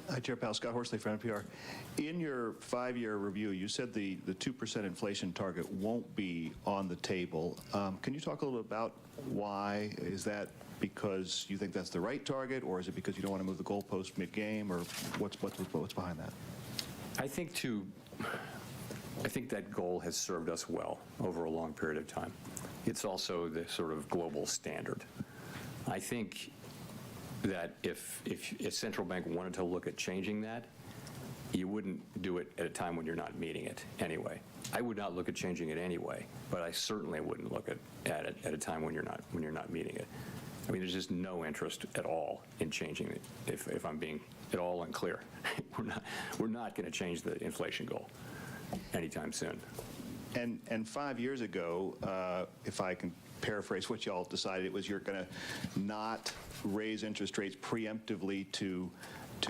Hi, Chair Powell. Scott Horsley from NPR. In your 5-year review, you said the 2% inflation target won't be on the table. Can you talk a little bit about why? Is that because you think that's the right target, or is it because you don't want to move the goalpost mid-game, or what's behind that? I think that goal has served us well over a long period of time. It's also the sort of global standard. I think that if a central bank wanted to look at changing that, you wouldn't do it at a time when you're not meeting it anyway. I would not look at changing it anyway, but I certainly wouldn't look at it at a time when you're not meeting it. I mean, there's just no interest at all in changing it, if I'm being at all unclear. We're not going to change the inflation goal anytime soon. And 5 years ago, if I can paraphrase what y'all decided, it was you're going to not raise interest rates preemptively to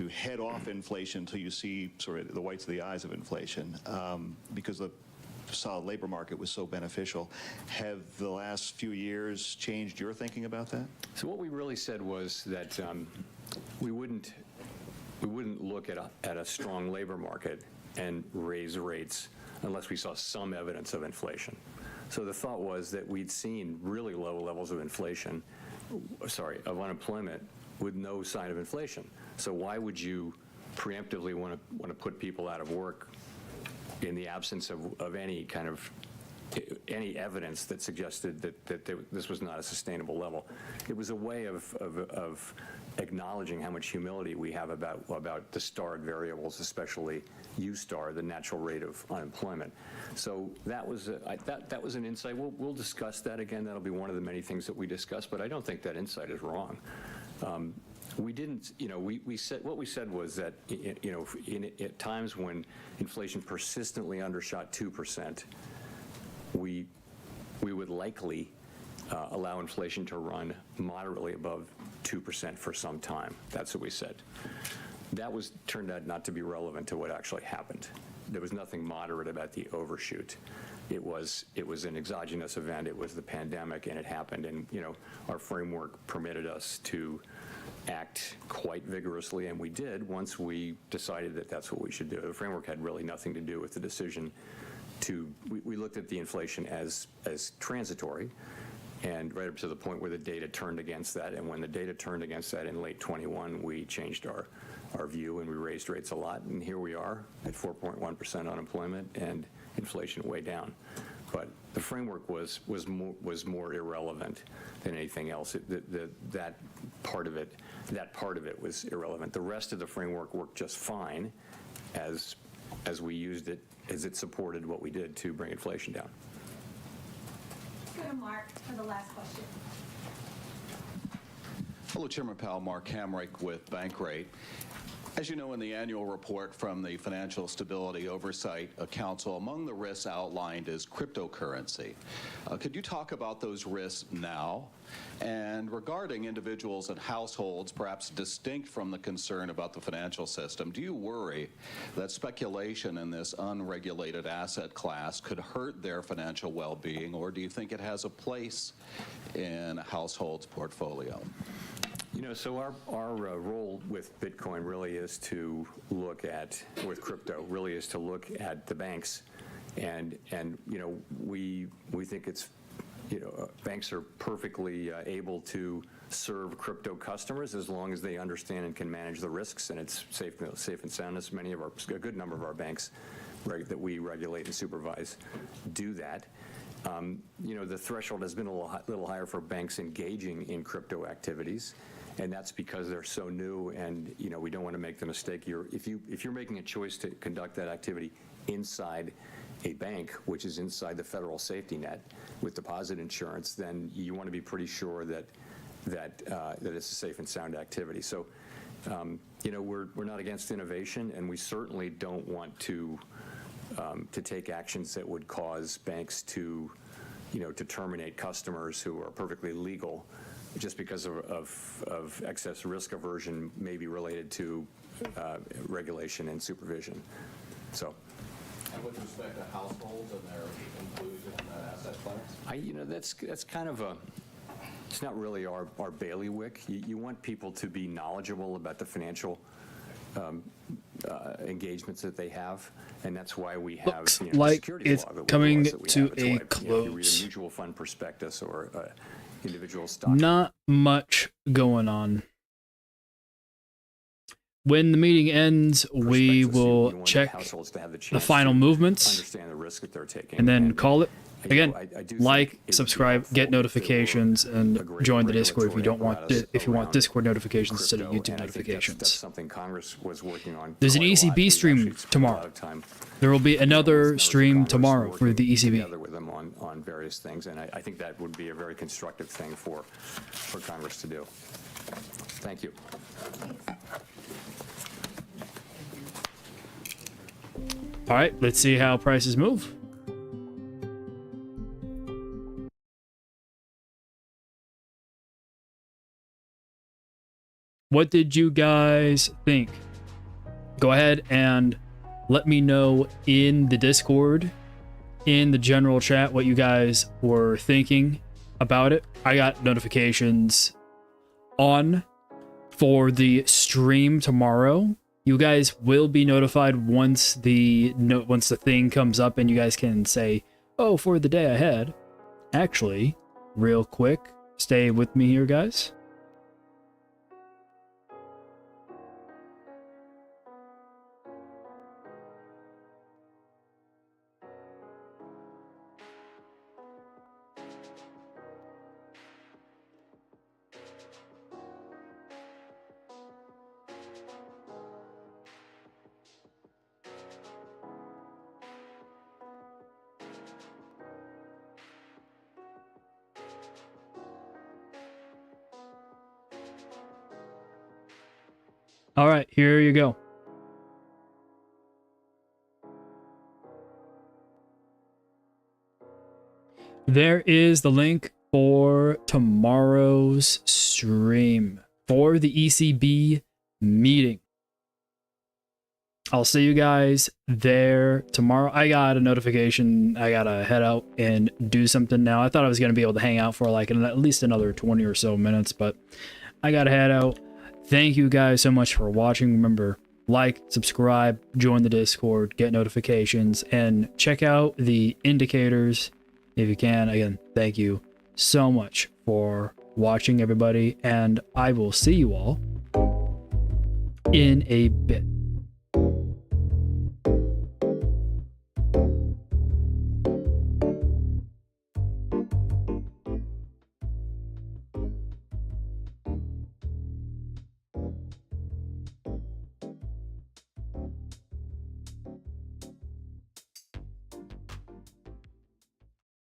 head off inflation until you see sort of the whites of the eyes of inflation, because the solid labor market was so beneficial. Have the last few years changed your thinking about that? So what we really said was that we wouldn't look at a strong labor market and raise rates unless we saw some evidence of inflation. So the thought was that we'd seen really low levels of of unemployment with no sign of inflation. So why would you preemptively want to put people out of work in the absence of any kind of any evidence that suggested that this was not a sustainable level? It was a way of acknowledging how much humility we have about the starred variables, especially U-star, the natural rate of unemployment. So that was an insight. We'll discuss that again. That'll be one of the many things that we discuss. But I don't think that insight is wrong. We didn't, we said, what we said was that, at times when inflation persistently undershot 2%, we would likely allow inflation to run moderately above 2% for some time. That's what we said. That turned out not to be relevant to what actually happened. There was nothing moderate about the overshoot. It was an exogenous event. It was the pandemic, and it happened. And our framework permitted us to act quite vigorously, and we did once we decided that that's what we should do. The framework had really nothing to do with the decision to. We looked at the inflation as transitory, and right up to the point where the data turned against that. And when the data turned against that in late 21, we changed our view and we raised rates a lot. And here we are at 4.1% unemployment and inflation way down. But the framework was more irrelevant than anything else. That part of it was irrelevant. The rest of the framework worked just fine as we used it, as it supported what we did to bring inflation down. Let's go to Mark for the last question. Hello, Chairman Powell. Mark Hamrick with Bankrate. As you know, in the annual report from the Financial Stability Oversight Council, among the risks outlined is cryptocurrency. Could you talk about those risks now? And regarding individuals and households, perhaps distinct from the concern about the financial system, do you worry that speculation in this unregulated asset class could hurt their financial well-being, or do you think it has a place in a household's portfolio? So our role with Bitcoin really is to look at, with crypto, really is to look at the banks, and we think it's, banks are perfectly able to serve crypto customers as long as they understand and can manage the risks, and it's safe and sound. As a good number of our banks that we regulate and supervise do that. The threshold has been a little higher for banks engaging in crypto activities. And that's because they're so new, and we don't want to make the mistake. If you're making a choice to conduct that activity inside a bank, which is inside the federal safety net with deposit insurance, then you want to be pretty sure that it's a safe and sound activity. So, we're not against innovation, and we certainly don't want to take actions that would cause banks to terminate customers who are perfectly legal, just because of excess risk aversion may be related to regulation and supervision. So. And with respect to households and their inclusion in that asset class? That's kind of it's not really our bailiwick. You want people to be knowledgeable about the financial engagements that they have, and that's why we have Looks the like securities it's law that we coming have. to It's a why, if you read a close. mutual fund prospectus or individual stock. Not much going on. When the meeting ends, we will check the final movements Understand the risk that they're taking, and then call it. Again, I do like, think it would be subscribe, helpful get if there notifications, and join the Discord if you don't want apparatus if you want around Discord notifications instead of crypto, YouTube and I think notifications. that's something Congress was working on. There's an quite a lot. ECB We've stream actually spent a tomorrow. lot of time There will be another stream Congress tomorrow for working the ECB. together with them on various things, and I think that would be a very constructive thing for Congress to do. Thank you. All right, let's see how prices move. What did you guys think? Go ahead and let me know in the Discord in the general chat what you guys were thinking about it. I got notifications on for the stream tomorrow. You guys will be notified once the thing comes up, and you guys can say, "Oh, for the day ahead." Actually, real quick, stay with me here, guys. All right, here you go. There is the link for tomorrow's stream for the ECB meeting. I'll see you guys there tomorrow. I got a notification. I gotta head out and do something now. I thought I was gonna be able to hang out for like at least another 20 or so minutes, but I gotta head out. Thank you guys so much for watching. Remember, like, subscribe, join the Discord, get notifications, and check out the indicators if you can. Again, thank you so much for watching, everybody, and I will see you all in a bit.